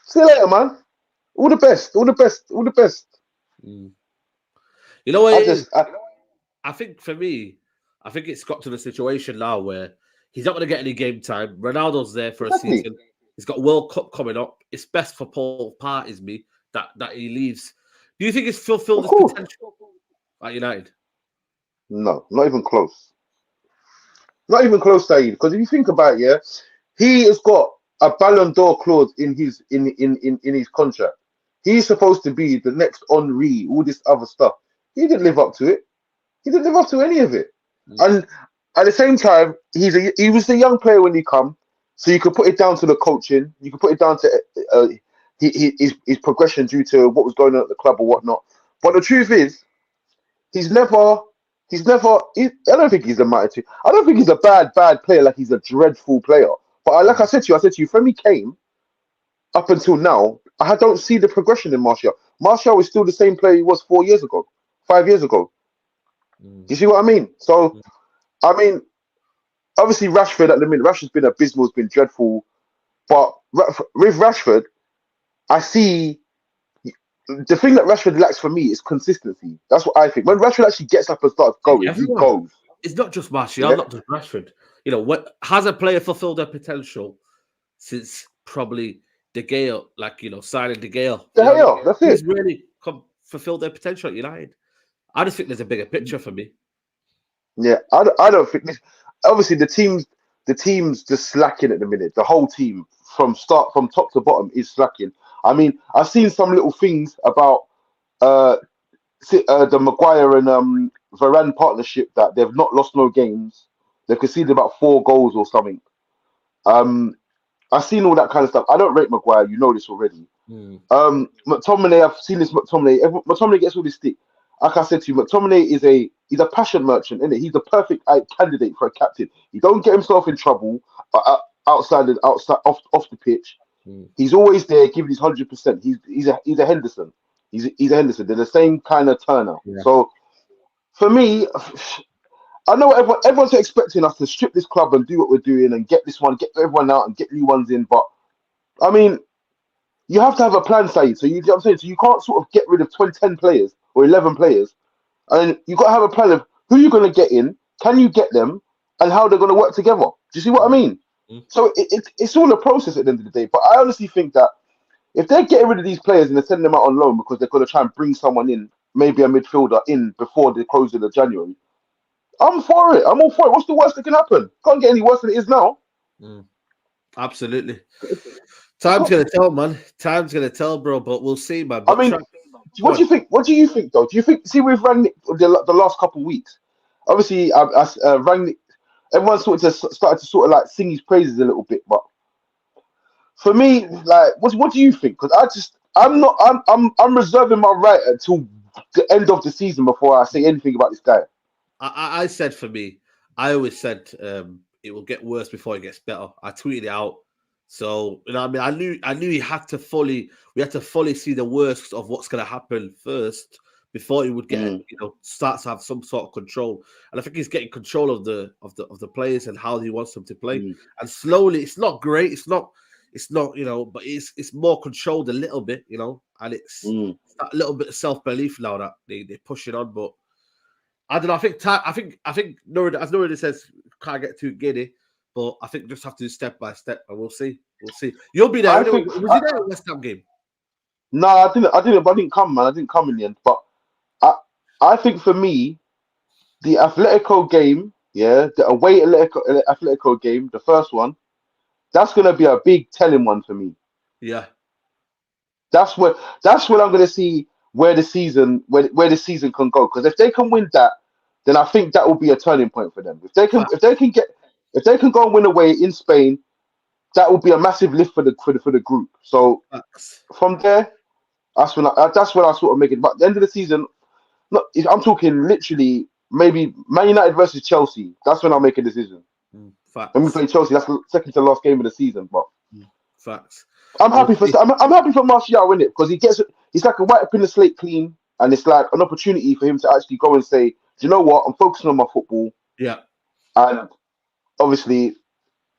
[SPEAKER 13] See you later, man. All the best. All the best. All the best.
[SPEAKER 1] You know what? I think for me, I think it's got to the situation now where he's not going to get any game time. Ronaldo's there for a season. He's got World Cup coming up. It's best for Paul Parties me that he leaves. Do you think he's fulfilled his potential at United?
[SPEAKER 13] No, not even close. Not even close, Saeed. Because if you think about it, he has got a Ballon d'Or clause in his contract. He's supposed to be the next Henry, all this other stuff. He didn't live up to it. He didn't live up to any of it. And at the same time, he was a young player when he come, so you could put it down to the coaching. You could put it down to his progression due to what was going on at the club or whatnot. But the truth is, I don't think he's a mighty. I don't think he's a bad player. Like he's a dreadful player. But like I said to you, from he came up until now, I don't see the progression in Martial. Martial is still the same player he was 4 years ago, 5 years ago. You see what I mean? So, I mean, obviously Rashford at the minute, Rashford's been abysmal, has been dreadful. But with Rashford, I see the thing that Rashford lacks for me is consistency. That's what I think. When Rashford actually gets up and starts going, he goes.
[SPEAKER 1] It's not just Martial, not just Rashford. You know, has a player fulfilled their potential since probably De Gea, signing De Gea?
[SPEAKER 13] That's it.
[SPEAKER 1] He's really fulfilled their potential at United. I just think there's a bigger picture for me.
[SPEAKER 13] Yeah, I don't think this. Obviously, the team's just slacking at the minute. The whole team from top to bottom is slacking. I mean, I've seen some little things about the Maguire and Varane partnership that they've not lost no games. They've conceded about 4 goals or something. I've seen all that kind of stuff. I don't rate Maguire. You know this already. McTominay, I've seen this McTominay. McTominay gets all this stick. Like I said to you, McTominay he's a passion merchant, isn't it? He's the perfect candidate for a captain. He don't get himself in trouble outside off the pitch. He's always there, giving his 100%. He's a Henderson. He's a Henderson. They're the same kind of turnout. Yeah. So for me, I know everyone's expecting us to strip this club and do what we're doing and get everyone out and get new ones in. But I mean, you have to have a plan, Saeed. So you know what I'm saying? So you can't sort of get rid of 10 players or 11 players. And you've got to have a plan of who you're going to get in, can you get them, and how they're going to work together. Do you see what I mean? So it's all a process at the end of the day. But I honestly think that if they're getting rid of these players and they're sending them out on loan because they're going to try and bring someone in, maybe a midfielder in before the closing of January, I'm for it. I'm all for it. What's the worst that can happen? Can't get any worse than it is now.
[SPEAKER 1] Absolutely. Time's going to tell, man. Time's going to tell, bro. But we'll see, man.
[SPEAKER 13] I mean, what do you think? What do you think, though? Do you think? See, with Rangnick the last couple of weeks, obviously, Rangnick, everyone started to like sing his praises a little bit. But for me, like, what do you think? Because I'm reserving my right until the end of the season before I say anything about this guy.
[SPEAKER 1] I said for me, I always said it will get worse before it gets better. I tweeted it out. So, you know what I mean? I knew we had to fully see the worst of what's going to happen first before he would get, start to have some sort of control. And I think he's getting control of the players and how he wants them to play. And slowly, it's not great. It's not, but it's more controlled a little bit, and it's that little bit of self-belief now that they're pushing on. But I don't know. I think Nuruddin, as Nuruddin says, can't get too giddy. But I think we just have to do step by step, and we'll see. You'll be there. Was you there at the West Ham game?
[SPEAKER 13] No, I didn't come, man. I didn't come in the end. But I think for me, the Atletico game, the away Atletico game, the first one, that's gonna be a big telling one for me.
[SPEAKER 1] Yeah.
[SPEAKER 13] That's when I'm gonna see where the season can go. Because if they can win that, then I think that will be a turning point for them. If they can go and win away in Spain, that will be a massive lift for the group. So from there, that's when I sort of make it. But at the end of the season, I'm talking literally maybe Man United versus Chelsea. That's when I'll make a decision.
[SPEAKER 1] Facts.
[SPEAKER 13] When we play Chelsea, that's the second to last game of the season. But
[SPEAKER 1] facts.
[SPEAKER 13] I'm happy for Martial in it because he's like a wipe up in the slate clean, and it's like an opportunity for him to actually go and say, you know what? I'm focusing on my football.
[SPEAKER 1] Yeah.
[SPEAKER 13] And obviously,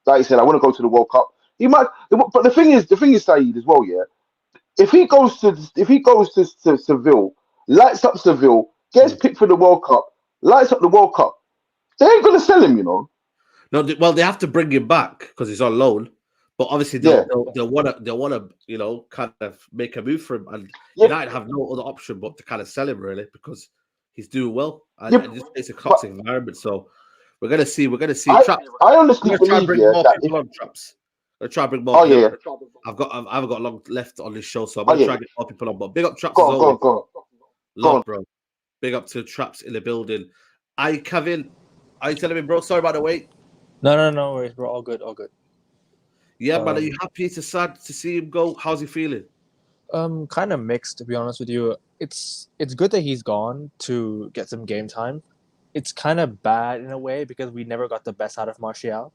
[SPEAKER 13] like you said, I want to go to the World Cup. He might, but the thing is, Saeed, as well. Yeah, if he goes to Seville, lights up Seville, gets picked for the World Cup, lights up the World Cup, they ain't gonna sell him, you know.
[SPEAKER 1] No, well, they have to bring him back because he's on loan. But obviously, they'll wanna kind of make a move for him, and United have no other option but to kind of sell him really because he's doing well, and it's a toxic environment. So we're gonna see. Traps.
[SPEAKER 13] I honestly believe
[SPEAKER 1] that people on Traps. I'm try to bring more.
[SPEAKER 13] Oh
[SPEAKER 1] I haven't got long left on this show, so I'm gonna try to get more people on. But big up Traps as
[SPEAKER 13] always. Go
[SPEAKER 1] on, bro. Big up to Traps in the building. Kevin, are you telling me, bro? Sorry about the wait.
[SPEAKER 14] No worries, bro. All good.
[SPEAKER 1] Yeah, man. Are you happy sad to see him go? How's he feeling?
[SPEAKER 14] Kind of mixed, to be honest with you. It's good that he's gone to get some game time. It's kind of bad in a way because we never got the best out of Martial.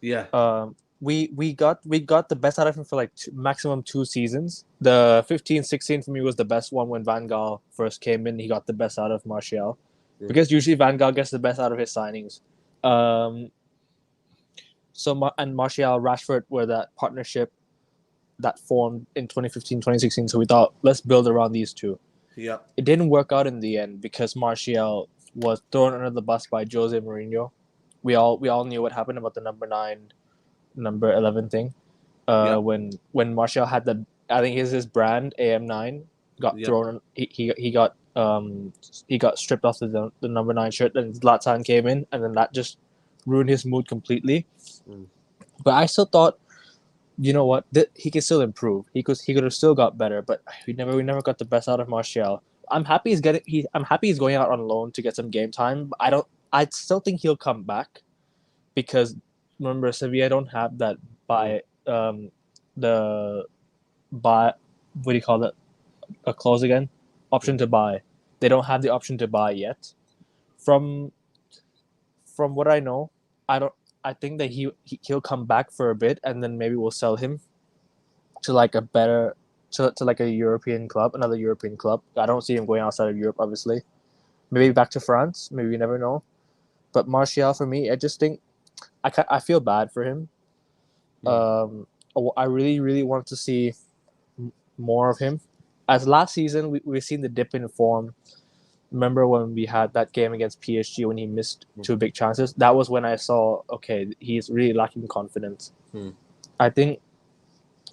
[SPEAKER 1] Yeah.
[SPEAKER 14] We got the best out of him for like maximum 2 seasons. The 15-16 for me was the best one when Van Gaal first came in. He got the best out of Martial because usually Van Gaal gets the best out of his signings. And Martial, Rashford were that partnership that formed in 2015-2016. So we thought, let's build around these two.
[SPEAKER 1] Yeah.
[SPEAKER 14] It didn't work out in the end because Martial was thrown under the bus by Jose Mourinho. We all knew what happened about the number 9, number 11 thing. When Martial had I think his brand AM9 got thrown. He got stripped off the number 9 shirt, and Zlatan came in, and then that just ruined his mood completely. But I still thought, you know what, he could still improve. He could have still got better, but we never got the best out of Martial. I'm happy he's going out on loan to get some game time. But I still think he'll come back because remember Sevilla don't have that what do you call it? A clause again? Option to buy. They don't have the option to buy yet. From what I know, I think that he'll come back for a bit, and then maybe we'll sell him to like to like a European club, another European club. I don't see him going outside of Europe, obviously. Maybe back to France. Maybe you never know. But Martial, for me, I just think I feel bad for him. I really, really want to see more of him. As last season, we've seen the dip in form. Remember when we had that game against PSG when he missed 2 big chances? That was when I saw, okay, he's really lacking confidence. I think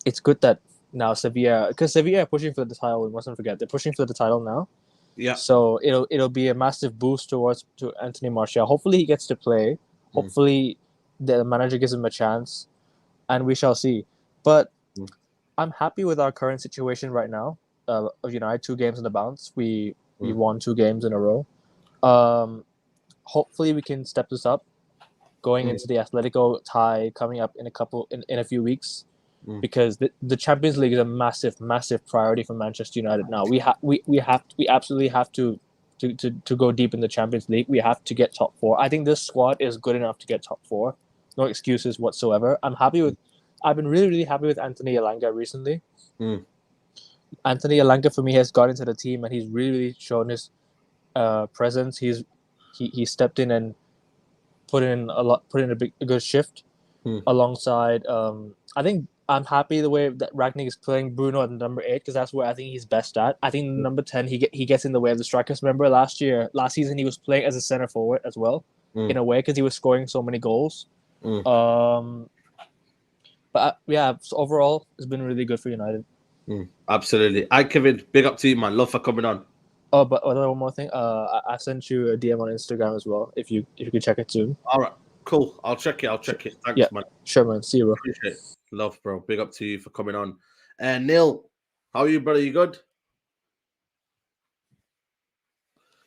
[SPEAKER 14] it's good that now because Sevilla are pushing for the title, we mustn't forget. They're pushing for the title now.
[SPEAKER 1] Yeah.
[SPEAKER 14] So it'll be a massive boost to Anthony Martial. Hopefully he gets to play. Hopefully the manager gives him a chance, and we shall see. But I'm happy with our current situation right now. Of United, 2 games in the bounce. We won 2 games in a row. Hopefully we can step this up going into the Atletico tie coming up in a few weeks, because the Champions League is a massive priority for Manchester United now. We absolutely have to go deep in the Champions League. We have to get top 4. I think this squad is good enough to get top 4. No excuses whatsoever. I've been really, really happy with Anthony Elanga recently. Anthony Elanga for me has got into the team, and he's really shown his presence. He stepped in and put in a good shift alongside. I think I'm happy the way that Rangnick is playing Bruno at number 8, because that's where I think he's best at. I think number 10 he gets in the way of the strikers. Remember last season he was playing as a center forward as well in a way because he was scoring so many goals. But so overall it's been really good for United.
[SPEAKER 1] Absolutely. Kevin, big up to you, man. Love for coming on.
[SPEAKER 14] Oh, but one more thing. I sent you a DM on Instagram as well. If you could check it soon.
[SPEAKER 1] All right, cool. I'll check it. Thanks, man.
[SPEAKER 14] Sure, man. See you, bro.
[SPEAKER 1] Appreciate it. Love, bro. Big up to you for coming on. And Neil, how are you, brother? You good?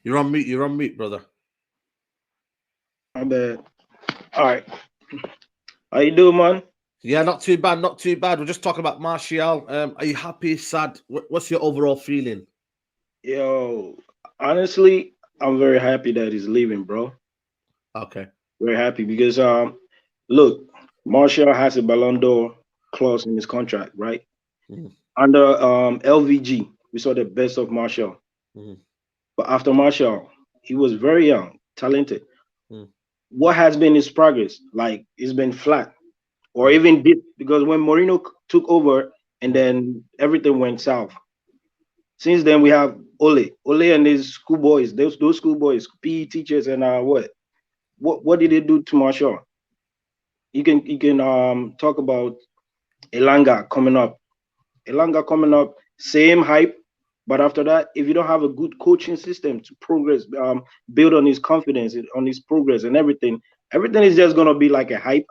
[SPEAKER 1] You're on mute, brother.
[SPEAKER 15] My bad. All right. How you doing, man?
[SPEAKER 1] Yeah, not too bad. We're just talking about Martial. Are you happy, sad? What's your overall feeling?
[SPEAKER 15] Yo, honestly, I'm very happy that he's leaving, bro.
[SPEAKER 1] Okay.
[SPEAKER 15] Very happy because look, Martial has a Ballon d'Or clause in his contract, right? Under LVG, we saw the best of Martial. But after Martial, He was very young, talented.
[SPEAKER 1] Mm.
[SPEAKER 15] What has been his progress? Like it's been flat, or even dip, because when Mourinho took over, and then everything went south. Since then, we have Ole and his schoolboys. Those schoolboys, PE teachers, and what did they do to Marshall? You can talk about Elanga coming up. Elanga coming up, same hype. But after that, if you don't have a good coaching system to progress, build on his confidence, on his progress and everything is just gonna be like a hype.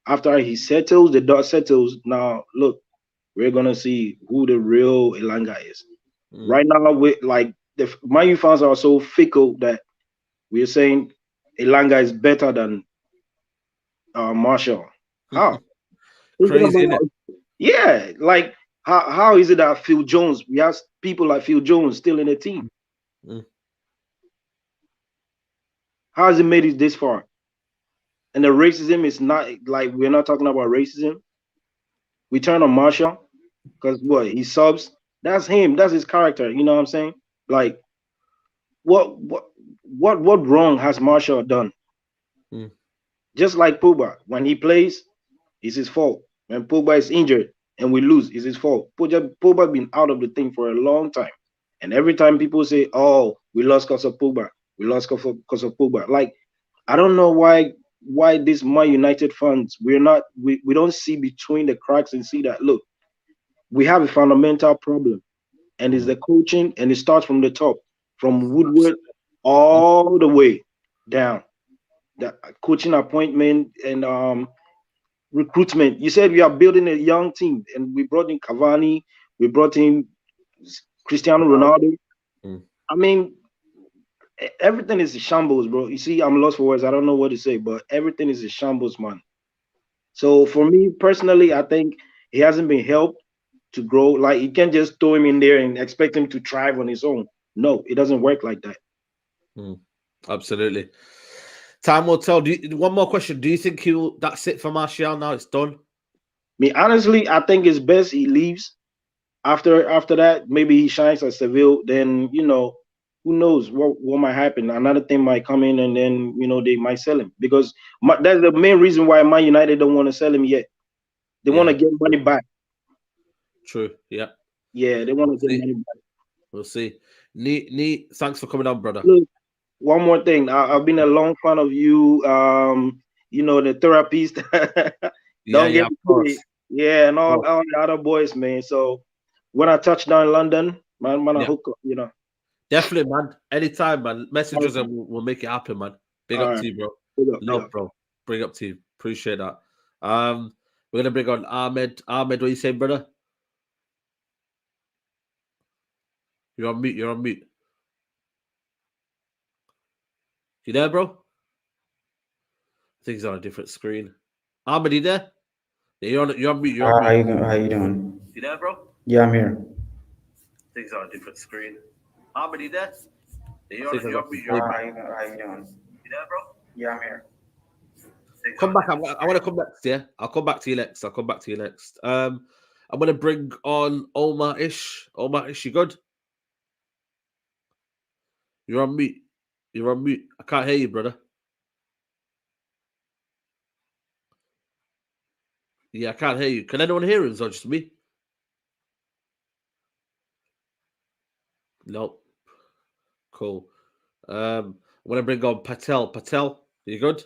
[SPEAKER 15] After he settles, the dust settles. Now look, we're gonna see who the real Elanga is. Right now, we like the Man U fans are so fickle that we're saying Elanga is better than Marshall. How? Thinking
[SPEAKER 1] Crazy,
[SPEAKER 15] about,
[SPEAKER 1] innit?
[SPEAKER 15] yeah, like how is it that Phil Jones, we have people like Phil Jones still in the team? How has it made it this far? And the racism is not like we're not talking about racism. We turn on Marshall because what he subs. That's him. That's his character. You know what I'm saying? Like what wrong has Marshall done? Just like Pogba, when he plays, it's his fault. When Pogba is injured and we lose, it's his fault. Pogba been out of the thing for a long time, and every time people say, "Oh, we lost because of Pogba," we lost because of Pogba. Like I don't know why this Man United fans we don't see between the cracks and see that look, we have a fundamental problem, and it's the coaching, and it starts from the top, from Woodward all the way down. The coaching appointment and recruitment. You said we are building a young team, and we brought in Cavani, we brought in Cristiano Ronaldo. I mean, everything is a shambles, bro. You see, I'm lost for words. I don't know what to say, but everything is a shambles, man. So for me personally, I think he hasn't been helped to grow. Like you can't just throw him in there and expect him to thrive on his own. No, it doesn't work like that.
[SPEAKER 1] Absolutely. Time will tell. One more question. Do you think that's it for Martial now? It's done?
[SPEAKER 15] Me, honestly, I think it's best he leaves. After that, maybe he shines at Seville. Then who knows what might happen? Another thing might come in, and then they might sell him because that's the main reason why Man United don't want to sell him yet. They want to get money back.
[SPEAKER 1] True. Yeah.
[SPEAKER 15] Yeah, they want to get money back.
[SPEAKER 1] We'll see. Neat. Thanks for coming on, brother.
[SPEAKER 15] Look, one more thing. I've been a long fan of you. The therapist. Don't get me. Yeah, and all the other boys, man. So when I touch down in London, man, I hook up,
[SPEAKER 1] Definitely, man. Anytime, man. Message us and we'll make it happen, man. Big up to you, bro. Love, bro. Bring up to you. Appreciate that. We're gonna bring on Ahmed. Ahmed, what are you saying, brother? You're on mute. You there, bro? I think he's on a different screen. Ahmed, you there? Yeah, you're on mute.
[SPEAKER 16] How you doing?
[SPEAKER 1] You there, bro?
[SPEAKER 16] Yeah, I'm here.
[SPEAKER 1] I think he's on a different screen. Ahmed, you there? Yeah, you're on mute.
[SPEAKER 16] How you doing?
[SPEAKER 1] You there, bro?
[SPEAKER 16] Yeah, I'm here.
[SPEAKER 1] Come back. I want to come next. Yeah, I'll come back to you next. I'm gonna bring on Omar Ish. Omar Ish, you good? You're on mute. I can't hear you, brother. Yeah, I can't hear you. Can anyone hear us or just me? Nope. Cool. I'm gonna bring on Patel. Patel, you good?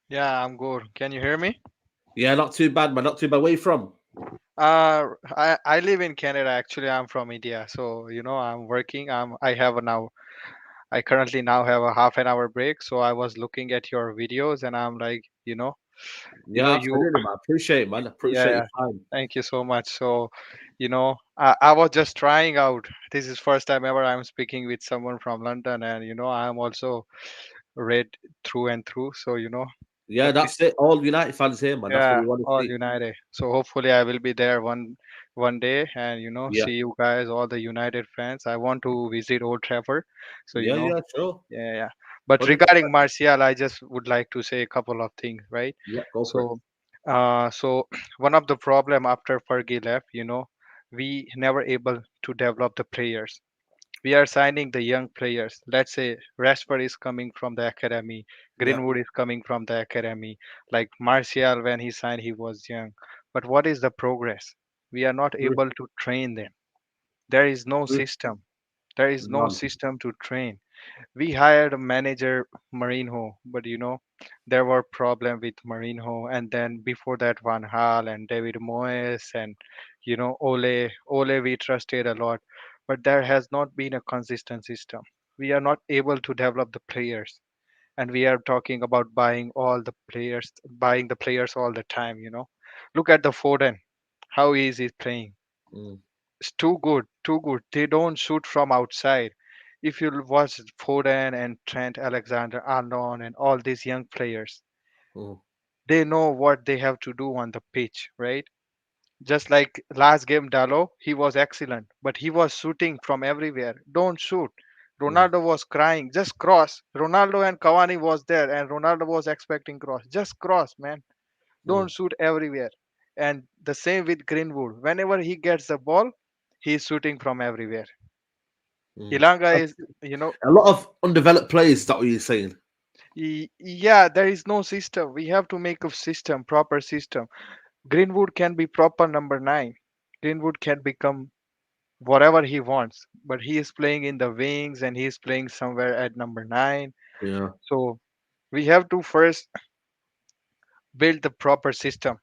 [SPEAKER 17] Yeah, I'm good. Can you hear me?
[SPEAKER 1] Yeah, not too bad, man. Not too bad. Where you from?
[SPEAKER 17] I live in Canada. Actually, I'm from India. So I'm working. I currently now have a half an hour break. So I was looking at your videos, and I'm like,
[SPEAKER 1] Yeah, absolutely, man. Appreciate it, man. Appreciate
[SPEAKER 17] yeah,
[SPEAKER 1] your time.
[SPEAKER 17] thank you so much. So, I was just trying out. This is first time ever I'm speaking with someone from London, and I'm also read through and through. So,
[SPEAKER 1] Yeah, that's it. All United fans here, man. That's what
[SPEAKER 17] yeah,
[SPEAKER 1] we want to
[SPEAKER 17] all
[SPEAKER 1] see.
[SPEAKER 17] United. So hopefully I will be there one day, and
[SPEAKER 1] Yeah.
[SPEAKER 17] see you guys, all the United fans. I want to visit Old Trafford. So
[SPEAKER 1] Yeah, sure.
[SPEAKER 17] yeah. But
[SPEAKER 1] 100%.
[SPEAKER 17] regarding Martial, I just would like to say a couple of things, right?
[SPEAKER 1] Yeah, go for it.
[SPEAKER 17] So one of the problem after Fergie left, we never able to develop the players. We are signing the young players. Let's say Rashford is coming from the academy,
[SPEAKER 1] Yeah.
[SPEAKER 17] Greenwood is coming from the academy. Like Martial, when he signed, he was young. But what is the progress? We are not
[SPEAKER 1] True.
[SPEAKER 17] able to train them. There is no
[SPEAKER 1] True.
[SPEAKER 17] system. There is no
[SPEAKER 1] None.
[SPEAKER 17] system to train. We hired a manager Mourinho, but there were problem with Mourinho, and then before that Van Gaal and David Moyes and Ole we trusted a lot, but there has not been a consistent system. We are not able to develop the players, and we are talking about buying the players all the time. Look at the Foden, how is he playing?
[SPEAKER 1] Mm.
[SPEAKER 17] It's too good, too good. They don't shoot from outside. If you watch Foden and Trent Alexander-Arnold and all these young players,
[SPEAKER 1] Mm.
[SPEAKER 17] they know what they have to do on the pitch, right? Just like last game, Dalo, he was excellent, but he was shooting from everywhere. Don't shoot.
[SPEAKER 1] Mm.
[SPEAKER 17] Ronaldo was crying, just cross. Ronaldo and Cavani was there, and Ronaldo was expecting cross. Just cross, man.
[SPEAKER 1] Mm.
[SPEAKER 17] Don't shoot everywhere. And the same with Greenwood. Whenever he gets the ball, he's shooting from everywhere.
[SPEAKER 1] Mm.
[SPEAKER 17] Ilanga is, you know,
[SPEAKER 1] A lot of undeveloped players. Is that what you're saying?
[SPEAKER 17] yeah, there is no system. We have to make a system, proper system. Greenwood can be proper number nine. Greenwood can become whatever he wants, but he is playing in the wings and he is playing somewhere at number nine.
[SPEAKER 1] Yeah.
[SPEAKER 17] So we have to first build the proper system.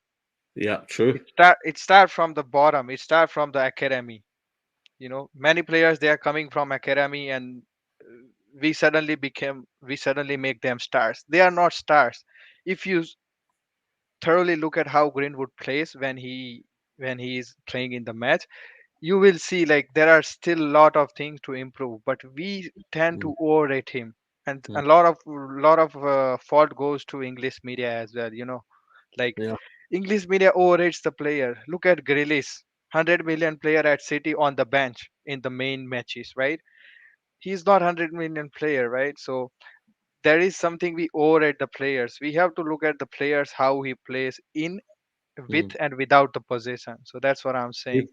[SPEAKER 1] Yeah. True.
[SPEAKER 17] It start from the bottom. It start from the academy. Many players they are coming from academy, and we suddenly make them stars. They are not stars. If you thoroughly look at how Greenwood plays when he is playing in the match, you will see like there are still a lot of things to improve, but we tend to
[SPEAKER 1] Mm.
[SPEAKER 17] overrate him, and a
[SPEAKER 1] Mm.
[SPEAKER 17] lot of fault goes to English media as well. Like
[SPEAKER 1] Yeah.
[SPEAKER 17] English media overrates the player. Look at Grealish, 100 million player at City on the bench in the main matches, right? He's not 100 million player, right? So there is something we overrate the players. We have to look at the players how he plays in with
[SPEAKER 1] Mm.
[SPEAKER 17] and without the possession. So that's what I'm saying.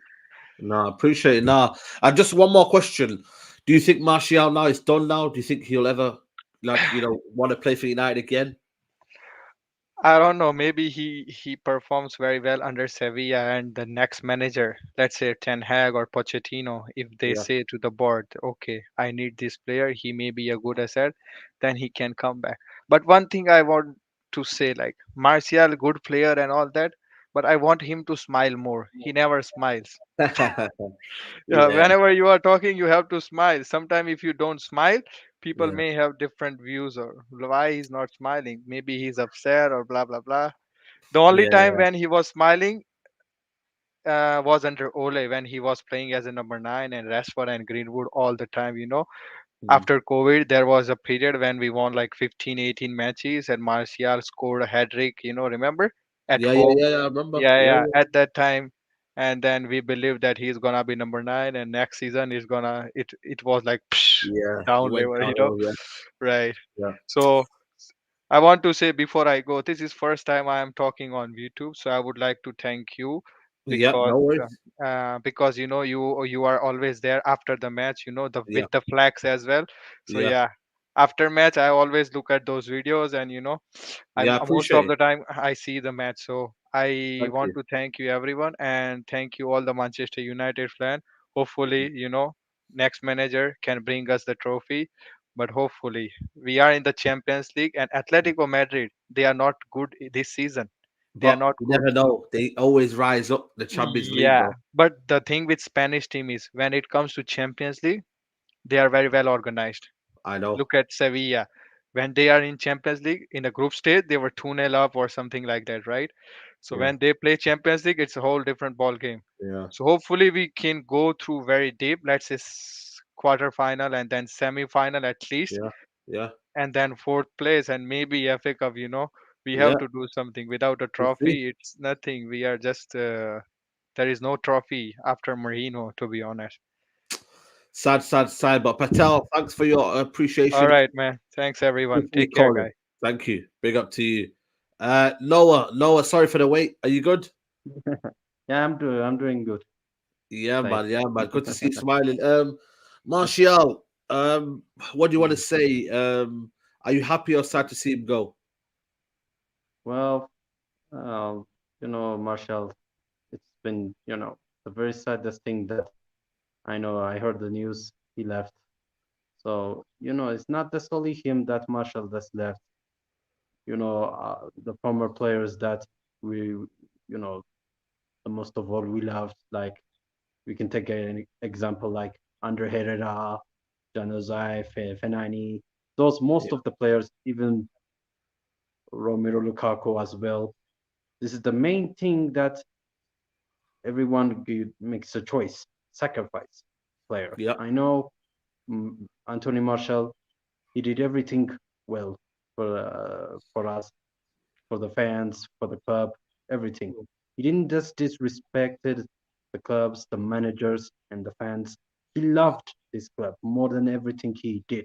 [SPEAKER 1] No, I appreciate it. Now, and just one more question: do you think Martial now is done? Now, do you think he'll ever, want to play for United again?
[SPEAKER 17] I don't know. Maybe he performs very well under Sevilla, and the next manager, let's say Ten Hag or Pochettino, if they
[SPEAKER 1] Yeah.
[SPEAKER 17] say to the board, "Okay, I need this player. He may be a good asset," then he can come back. But one thing I want to say, like Martial, good player and all that, but I want him to smile more. He never smiles. Yeah,
[SPEAKER 1] Yeah.
[SPEAKER 17] whenever you are talking, you have to smile. Sometimes if you don't smile, people
[SPEAKER 1] Yeah.
[SPEAKER 17] may have different views or why he's not smiling. Maybe he's upset or blah blah blah. The only time
[SPEAKER 1] Yeah.
[SPEAKER 17] when he was smiling was under Ole when he was playing as a number nine and Rashford and Greenwood all the time.
[SPEAKER 1] Mm.
[SPEAKER 17] After COVID, there was a period when we won like 15, 18 matches and Martial scored a hat trick. Remember at
[SPEAKER 1] Yeah. Yeah.
[SPEAKER 17] home?
[SPEAKER 1] Yeah. Yeah. I remember.
[SPEAKER 17] Yeah,
[SPEAKER 1] Yeah.
[SPEAKER 17] yeah.
[SPEAKER 1] Yeah.
[SPEAKER 17] At that time, and then we believed that he's gonna be number nine, and next season is gonna it was like
[SPEAKER 1] Yeah. You
[SPEAKER 17] down
[SPEAKER 1] went
[SPEAKER 17] level,
[SPEAKER 1] downhill. Yeah.
[SPEAKER 17] right?
[SPEAKER 1] Yeah.
[SPEAKER 17] So I want to say before I go, this is first time I am talking on YouTube, so I would like to thank you
[SPEAKER 1] Yeah.
[SPEAKER 17] because
[SPEAKER 1] No worries.
[SPEAKER 17] you are always there after the match, the
[SPEAKER 1] Yeah.
[SPEAKER 17] with the flags as well. So
[SPEAKER 1] Yeah.
[SPEAKER 17] yeah, after match I always look at those videos, and
[SPEAKER 1] Yeah. I
[SPEAKER 17] most
[SPEAKER 1] appreciate
[SPEAKER 17] of the
[SPEAKER 1] it.
[SPEAKER 17] time I see the match. So I
[SPEAKER 1] Thank
[SPEAKER 17] want
[SPEAKER 1] you.
[SPEAKER 17] to thank you everyone, and thank you all the Manchester United fan. Hopefully, next manager can bring us the trophy, but hopefully we are in the Champions League, and Atletico Madrid, they are not good this season. They are
[SPEAKER 1] But
[SPEAKER 17] not
[SPEAKER 1] you
[SPEAKER 17] good.
[SPEAKER 1] never know. They always rise up the Champions League,
[SPEAKER 17] Yeah,
[SPEAKER 1] though.
[SPEAKER 17] but the thing with Spanish team is when it comes to Champions League, they are very well organized.
[SPEAKER 1] I know.
[SPEAKER 17] Look at Sevilla. When they are in Champions League in the group stage, they were 2-0 up or something like that, right? So
[SPEAKER 1] Yeah.
[SPEAKER 17] when they play Champions League, it's a whole different ball game.
[SPEAKER 1] Yeah.
[SPEAKER 17] So hopefully we can go through very deep, let's say quarter final and then semi final at least,
[SPEAKER 1] Yeah. Yeah.
[SPEAKER 17] and then fourth place and maybe FA Cup. We have
[SPEAKER 1] Yeah.
[SPEAKER 17] to do something. Without a
[SPEAKER 1] We'll see.
[SPEAKER 17] trophy, it's nothing. We are just there is no trophy after Mourinho, to be honest.
[SPEAKER 1] Sad, sad, sad. But Patel, thanks for your
[SPEAKER 17] All
[SPEAKER 1] appreciation.
[SPEAKER 17] right, man. Thanks everyone.
[SPEAKER 1] Appreciate you
[SPEAKER 17] Take care,
[SPEAKER 1] calling.
[SPEAKER 17] guys.
[SPEAKER 1] Thank you. Big up to you. Noah, sorry for the wait. Are you good?
[SPEAKER 18] Yeah, I'm doing good.
[SPEAKER 1] Yeah,
[SPEAKER 18] Thanks.
[SPEAKER 1] man. Yeah, man. Good to see you smiling. Martial, what do you want to say? Are you happy or sad to see him go?
[SPEAKER 18] Well, Martial, it's been, the very saddest thing that I know. I heard the news, he left. So, it's not just only him that Martial that's left. The former players that we, the most of all we loved, like we can take an example like Andre Herrera, Januzaj, Fenani, those most of the players, even Romelu Lukaku as well. This is the main thing that everyone makes a choice, sacrifice player.
[SPEAKER 1] Yeah.
[SPEAKER 18] I know Anthony Martial, he did everything well for us, for the fans, for the club, everything. He didn't just disrespected the clubs, the managers, and the fans. He loved this club more than everything he did,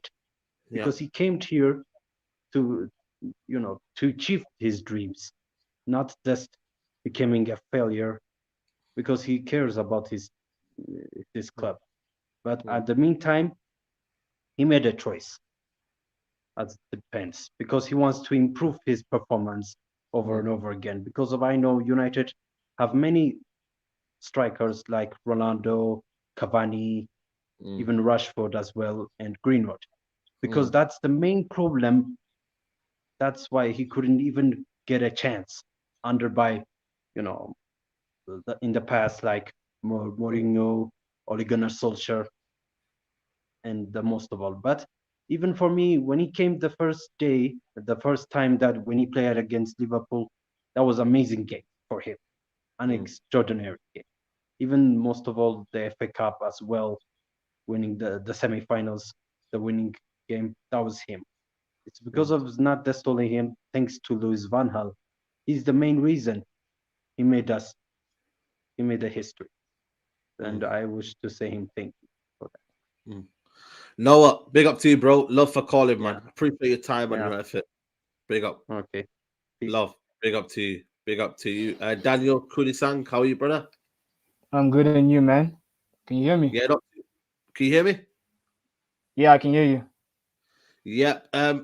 [SPEAKER 18] because he came here to, to achieve his dreams, not just becoming a failure, because he cares about his club. But at the meantime, he made a choice. As depends, because he wants to improve his performance over and over again. Because I know United have many strikers like Ronaldo, Cavani, even Rashford as well, and Greenwood. Because that's the main problem. That's why he couldn't even get a chance by, in the past, like Mourinho, Ole Gunnar Solskjaer, and the most of all. But even for me, when he came the first time that when he played against Liverpool, that was amazing game for him, an extraordinary game. Even most of all, the FA Cup as well, winning the semi-finals, the winning game, that was him. It's because of not just only him, thanks to Louis van Gaal. He's the main reason he made the history. And I wish to say him thank you for that.
[SPEAKER 1] Noah, big up to you, bro. Love for calling, man. Appreciate your time and your effort. Big up.
[SPEAKER 18] Okay.
[SPEAKER 1] Peace. Love. Big up to you. Big up to you. Daniel Kunisang, how are you, brother?
[SPEAKER 19] I'm good, and you, man? Can you hear me?
[SPEAKER 1] Yeah, can you hear me?
[SPEAKER 19] Yeah, I can hear you.
[SPEAKER 1] Yeah.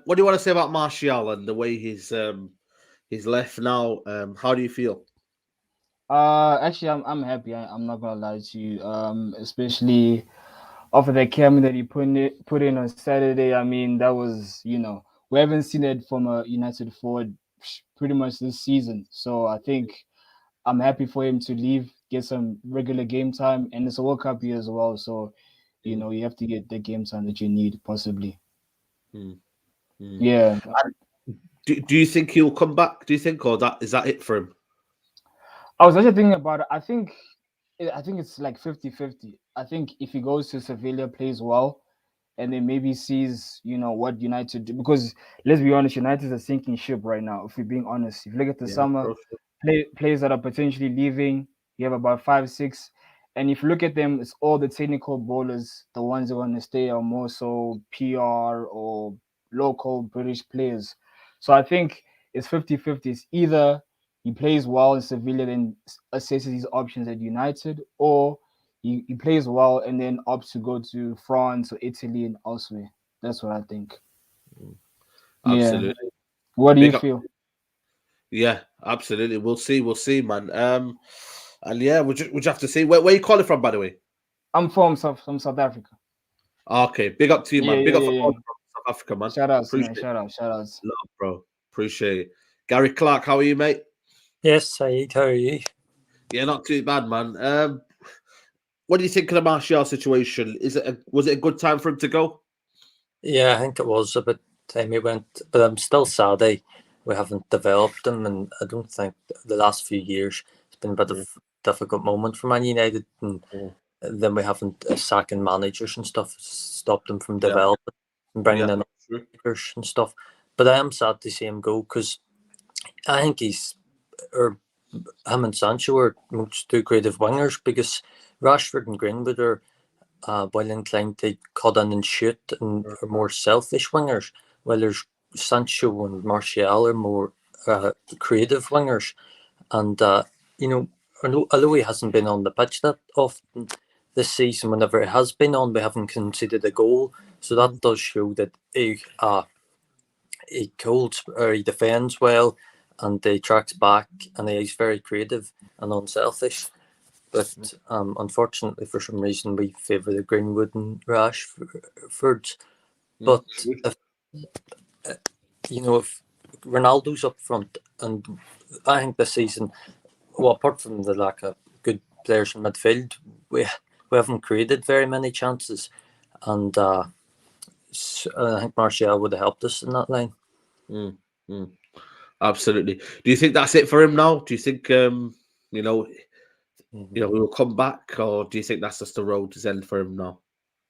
[SPEAKER 1] What do you want to say about Martial and the way he's left now? How do you feel?
[SPEAKER 19] Actually, I'm happy. I'm not gonna lie to you. Especially after the camera that he put in on Saturday. I mean, that was, we haven't seen it from a United forward pretty much this season. So I think I'm happy for him to leave, get some regular game time, and it's a World Cup year as well. So, you have to get the game time that you need, possibly. Yeah.
[SPEAKER 1] Do you think he'll come back? Do you think, or is that it for him?
[SPEAKER 19] I was actually thinking about it. I think it's like 50-50. I think if he goes to Sevilla, plays well, and then maybe sees, what United do. Because let's be honest, United is a sinking ship right now. If we're being honest, if you look at the summer, players that are potentially leaving, you have about 5-6. And if you look at them, it's all the technical bowlers. The ones that want to stay are more so PR or local British players. So I think it's 50-50. It's either he plays well in Sevilla, then assesses his options at United, or he plays well and then opts to go to France or Italy and elsewhere. That's what I think.
[SPEAKER 1] Absolutely.
[SPEAKER 19] Yeah. What do you feel?
[SPEAKER 1] Yeah, absolutely. We'll see, man. And yeah, we'll just have to see. Where are you calling from, by the way?
[SPEAKER 19] I'm from South Africa.
[SPEAKER 1] Okay, big up to you, man. Big up for calling from South Africa, man.
[SPEAKER 19] Shout outs, man.
[SPEAKER 1] Appreciate
[SPEAKER 19] Shout outs.
[SPEAKER 1] Love, bro. Appreciate it. Gary Clark, how are you, mate?
[SPEAKER 20] Yes, Saeed, how are you?
[SPEAKER 1] Yeah, not too bad, man. What do you think of the Martial situation? Was it a good time for him to go?
[SPEAKER 20] Yeah, I think it was a bit time he went, but I'm still sad we haven't developed him, and I don't think the last few years it's been a bit of a difficult moment for Man United, and then we haven't sacking managers and stuff stopped them from developing and bringing in strikers and stuff. But I am sad to see him go, because I think him and Sancho are most two creative wingers, because Rashford and Greenwood are well inclined to cut in and shoot and are more selfish wingers, while there's Sancho and Martial are more creative wingers. And although he hasn't been on the pitch that often, this season, whenever it has been on, we haven't conceded a goal. So that does show that he holds or he defends well, and he tracks back, and he's very creative and unselfish. But unfortunately, for some reason, we favour the Greenwood and Rashford. But if if Ronaldo's up front, and I think this season, well, apart from the lack of good players in midfield, we haven't created very many chances, and I think Martial would have helped us in that line.
[SPEAKER 1] Absolutely. Do you think that's it for him now? Do you think we will come back, or do you think that's just the road to end for him now?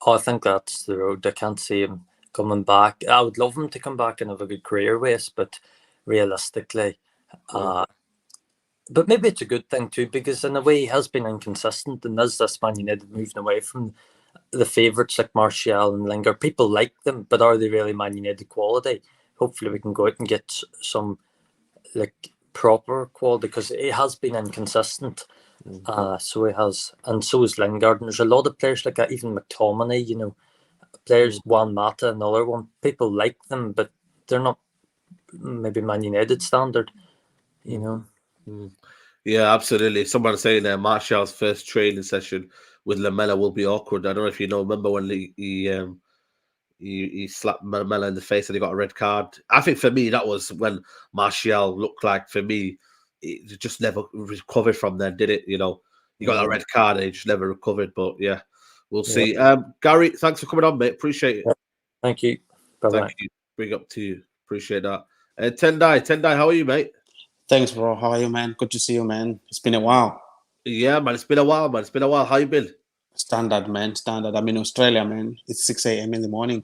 [SPEAKER 20] Oh, I think that's the road. I can't see him coming back. I would love him to come back and have a good career with us, but realistically, but maybe it's a good thing too, because in a way he has been inconsistent, and as this Man United moving away from the favourites like Martial and Lingard, people like them, but are they really Man United quality? Hopefully we can go out and get some proper quality, because it has been inconsistent. So he has, and so is Lingard. And there's a lot of players like that, even McTominay, players, Juan Mata, another one. People like them, but they're not maybe Man United standard,
[SPEAKER 1] Yeah, absolutely. Someone saying that Martial's first training session with Lamela will be awkward. I don't know if you know. Remember when he slapped Lamela in the face and he got a red card? I think for me that was when Martial looked like, for me, he just never recovered from then, did it? He got that red card and he just never recovered. But yeah, we'll see. Gary, thanks for coming on, mate. Appreciate it.
[SPEAKER 20] Thank you. Bye-bye.
[SPEAKER 1] Thank you. Bring up to you. Appreciate that. Tendai, how are you, mate?
[SPEAKER 17] Thanks, bro. How are you, man? Good to see you, man. It's been a while.
[SPEAKER 1] Yeah, man. It's been a while, man. It's been a while. How you been?
[SPEAKER 17] Standard, man. Standard. I'm in Australia, man. It's 6 a.m. in the morning.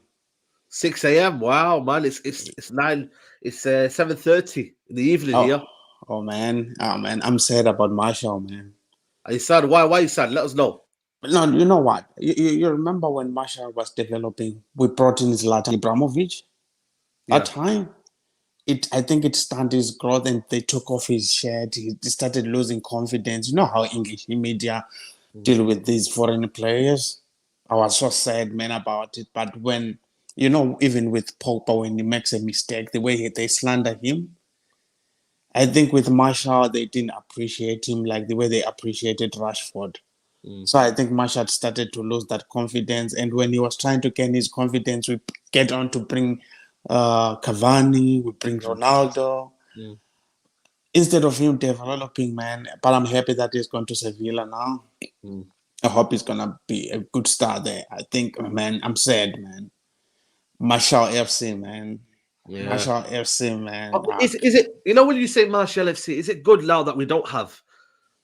[SPEAKER 1] 6 a.m. Wow, man. It's 9. It's 7:30 in the evening here.
[SPEAKER 17] Oh man. I'm sad about Martial, man.
[SPEAKER 1] Are you sad? Why are you sad? Let us know.
[SPEAKER 17] No, you know what? You remember when Martial was developing? We brought in Zlatan Ibrahimovic. That time, I think it stunted his growth, and they took off his shirt. He started losing confidence. You know how English media deal with these foreign players. I was so sad, man, about it. But when, even with Pogba, when he makes a mistake, the way they slander him, I think with Martial, they didn't appreciate him like the way they appreciated Rashford. So I think Martial started to lose that confidence. And when he was trying to gain his confidence, we get on to bring Cavani, we bring Ronaldo. Instead of him developing, man. But I'm happy that he's gone to Sevilla now. I hope it's going to be a good start there. I think, man, I'm sad, man. Martial FC, man.
[SPEAKER 1] Yeah.
[SPEAKER 17] Martial FC, man.
[SPEAKER 1] Is it, when you say Martial FC, is it good now that we don't have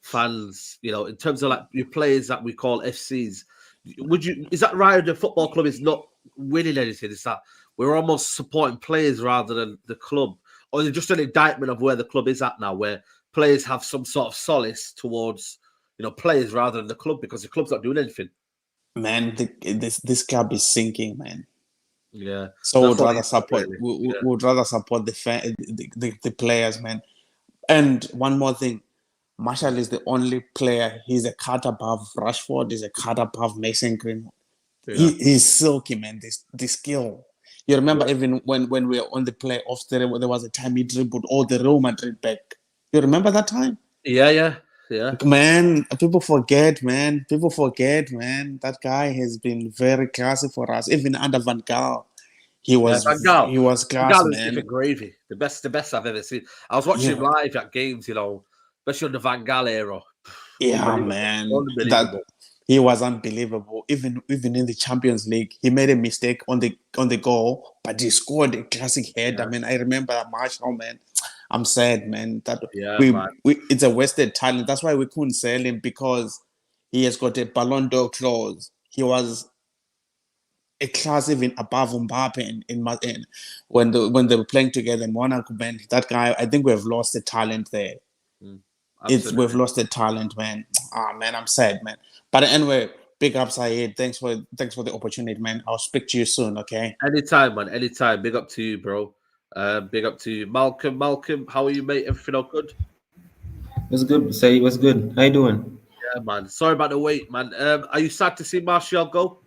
[SPEAKER 1] fans, in terms of like your players that we call FCs? Is that right? The football club is not winning anything. Is that we're almost supporting players rather than the club? Or is it just an indictment of where the club is at now, where players have some sort of solace towards, players rather than the club, because the club's not doing anything?
[SPEAKER 17] Man, this club is sinking, man.
[SPEAKER 1] Yeah.
[SPEAKER 17] So we'd rather support. Would rather support the players, man. And one more thing, Martial is the only player. He's a cut above Rashford. He's a cut above Mason Greenwood.
[SPEAKER 1] Yeah.
[SPEAKER 17] He's silky, man. The skill. You remember even when we were on the playoffs, there was a time he dribbled all the Real Madrid back. You remember that time?
[SPEAKER 1] Yeah.
[SPEAKER 17] Man, people forget, man. That guy has been very classy for us. Even under Van Gaal, he was class, man.
[SPEAKER 1] Gravy. The best I've ever seen. I was watching him live at games, especially on the Van Gaal era.
[SPEAKER 17] Yeah, man. He was unbelievable. Even in the Champions League, he made a mistake on the goal, but he scored a classic head. I mean, I remember that Martial, man. I'm sad, man. It's a wasted talent. That's why we couldn't sell him, because he has got a Ballon d'Or clause. He was a class even above Mbappe in when they were playing together in Monaco, man. That guy, I think we have lost the talent there. We've lost the talent, man. Man, I'm sad, man. But anyway, big up, Saeed. Thanks for the opportunity, man. I'll speak to you soon, okay?
[SPEAKER 1] Anytime, man. Anytime. Big up to you, bro. Big up to you, Malcolm. Malcolm, how are you, mate? Everything all good?
[SPEAKER 16] What's good, Saeed? What's good? How you doing?
[SPEAKER 1] Yeah, man. Sorry about the wait, man. Are you sad to see Martial go?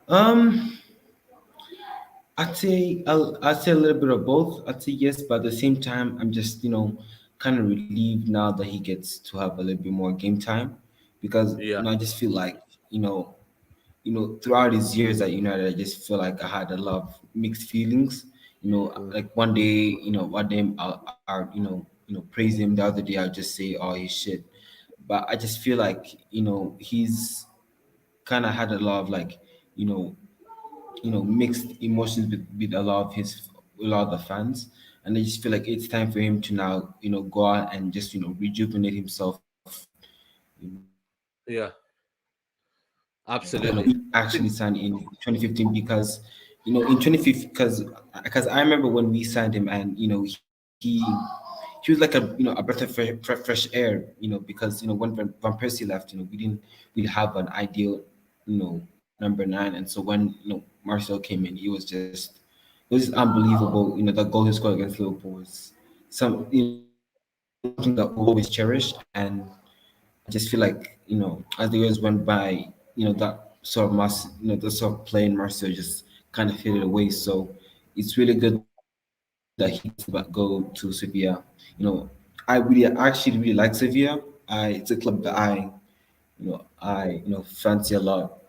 [SPEAKER 16] Um, I'd say a little bit of both. I'd say yes, but at the same time, I'm just kind of relieved now that he gets to have a little bit more game time because
[SPEAKER 1] Yeah.
[SPEAKER 16] I just feel like throughout his years at United, I just feel like I had a lot of mixed feelings. Like one day I'll praise him. The other day I'll just say, oh, he's shit. But I just feel like he's kind of had a lot of like you know mixed emotions with a lot of the fans, and I just feel like it's time for him to now go out and just rejuvenate himself.
[SPEAKER 1] Yeah.
[SPEAKER 16] Absolutely.
[SPEAKER 1] Absolutely.
[SPEAKER 16] Actually signed in 2015 because in 2015 because I remember when we signed him and he was like a a breath of fresh air because when Van Persie left we didn't really have an ideal number 9, and so when Marcel came in, it was unbelievable. The goal he scored against Liverpool was something that we'll always cherish. And I just feel like as the years went by, that sort of the sort of play in Marcel just kind of faded away. So it's really good that he gets to go to Sevilla. I actually really like Sevilla. It's a club that I fancy a lot.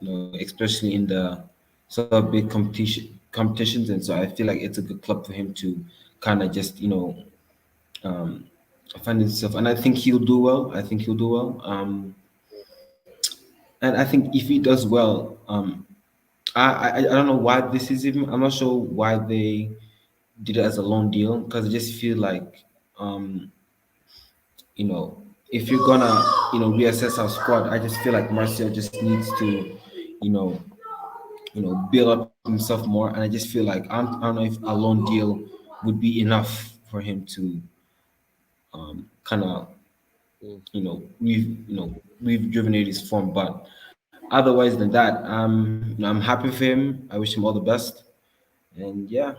[SPEAKER 16] Especially in the sort of big competitions, and so I feel like it's a good club for him to kind of just um, find himself, and I think he'll do well. And I think if he does well, I don't know why this is even. I'm not sure why they did it as a loan deal because I just feel like you know if you're gonna reassess our squad, I just feel like Martial just needs to you know build up himself more, and I just feel like I don't know if a loan deal would be enough for him to kind of rejuvenate his form. But otherwise than that, I'm happy for him. I wish him all the best, and yeah.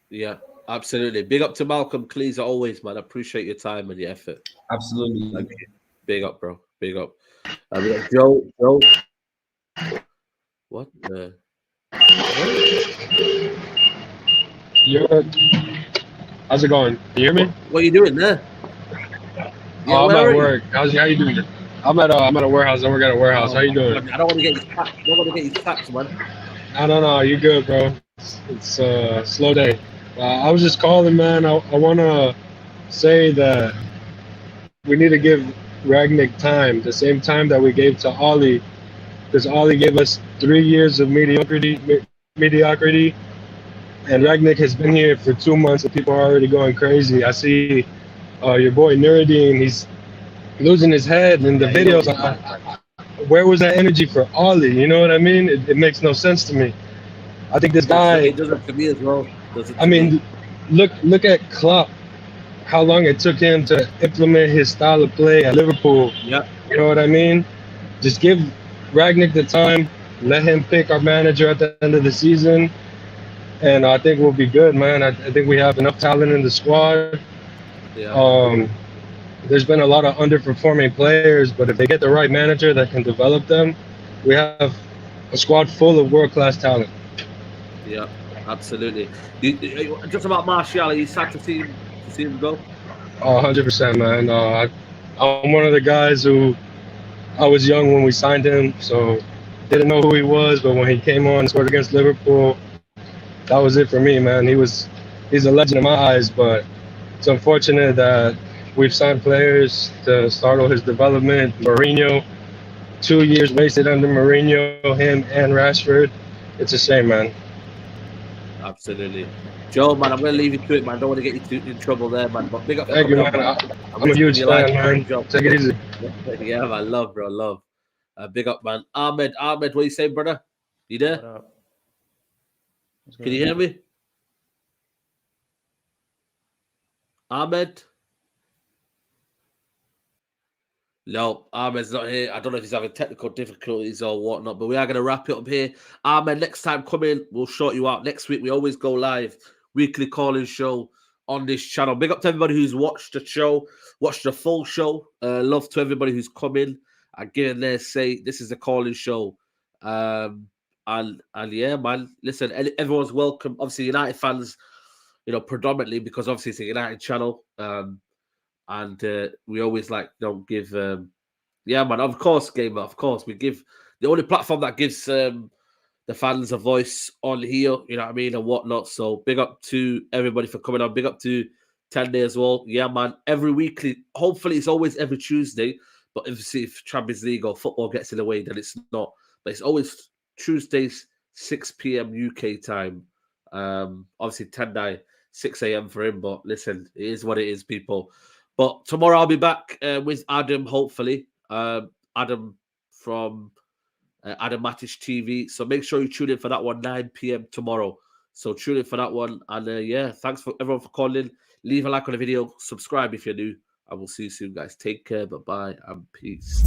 [SPEAKER 1] Yeah, absolutely. Big up to Malcolm Cleese always, man. I appreciate your time and your effort.
[SPEAKER 16] Absolutely.
[SPEAKER 1] Thank you. Big up, bro. Big up. We got Joe. What?
[SPEAKER 17] How's it going? Can you hear me?
[SPEAKER 1] What are you doing there? Yeah,
[SPEAKER 17] I'm
[SPEAKER 1] where
[SPEAKER 17] at
[SPEAKER 1] are
[SPEAKER 17] work. How you doing? I'm at a warehouse. I work at a warehouse.
[SPEAKER 1] Oh,
[SPEAKER 17] How you doing?
[SPEAKER 1] God, I don't want to get you sacked. I don't want to get you sacked, man.
[SPEAKER 17] No. You good, bro? It's a slow day. I was just calling, man. I want to say that we need to give Ragnick time, the same time that we gave to Ollie, because Ollie gave us 3 years of mediocrity, and Ragnick has been here for 2 months, and people are already going crazy. I see your boy Nuruddin, he's losing his head in the videos. Where was that energy for Ollie? You know what I mean? It makes no sense to me. I think this guy.
[SPEAKER 1] It doesn't to me as well.
[SPEAKER 17] Look at Klopp. How long it took him to implement his style of play at Liverpool.
[SPEAKER 1] Yeah.
[SPEAKER 17] You know what I mean? Just give Ragnick the time. Let him pick our manager at the end of the season. And I think we'll be good, man. I think we have enough talent in the squad.
[SPEAKER 1] Yeah.
[SPEAKER 17] There's been a lot of underperforming players, but if they get the right manager that can develop them, we have a squad full of world-class talent.
[SPEAKER 1] Yeah, absolutely. Just about Martial, are you sad to see him go?
[SPEAKER 17] 100%, man. I'm one of the guys who I was young when we signed him, so didn't know who he was. But when he came on and scored against Liverpool, that was it for me, man. He's a legend in my eyes, but it's unfortunate that we've signed players to startle his development. Mourinho, 2 years wasted under Mourinho, him and Rashford. It's a shame, man.
[SPEAKER 1] Absolutely. Joe, man, I'm going to leave you to it, man. I don't want to get you in trouble there, man. But big up for
[SPEAKER 17] Thank you,
[SPEAKER 1] coming
[SPEAKER 17] man.
[SPEAKER 1] on,
[SPEAKER 17] I'm a huge fan, man. Take it easy.
[SPEAKER 1] Yeah, man. Love, bro. Love. Big up, man. Ahmed, what are you saying, brother? You there? Can you hear me? Ahmed? No, Ahmed's not here. I don't know if he's having technical difficulties or whatnot, but we are going to wrap it up here. Ahmed, next time come in, we'll sort you out. Next week, we always go live, weekly calling show on this channel. Big up to everybody who's watched the show, watched the full show. Love to everybody who's come in and given their say. This is the calling show. And yeah, man, listen, everyone's welcome. Obviously, United fans, you know, predominantly because obviously it's a United channel. And we always give yeah, man, of course, Gamer, of course. We give the only platform that gives the fans a voice on here, you know what I mean, and whatnot. So big up to everybody for coming on. Big up to 10 Day as well. Yeah, man, every weekly. Hopefully, it's always every Tuesday. But if Champions League or football gets in the way, then it's not. But it's always Tuesdays, 6 p.m. UK time. Obviously, 10 Day, 6 a.m. for him. But listen, it is what it is, people. But tomorrow I'll be back with Adam, hopefully. Adam from Adam Matic TV. So make sure you tune in for that one, 9 p.m. tomorrow. So tune in for that one. And yeah, thanks for everyone for calling. Leave a like on the video. Subscribe if you're new. I will see you soon, guys. Take care. Bye-bye and peace.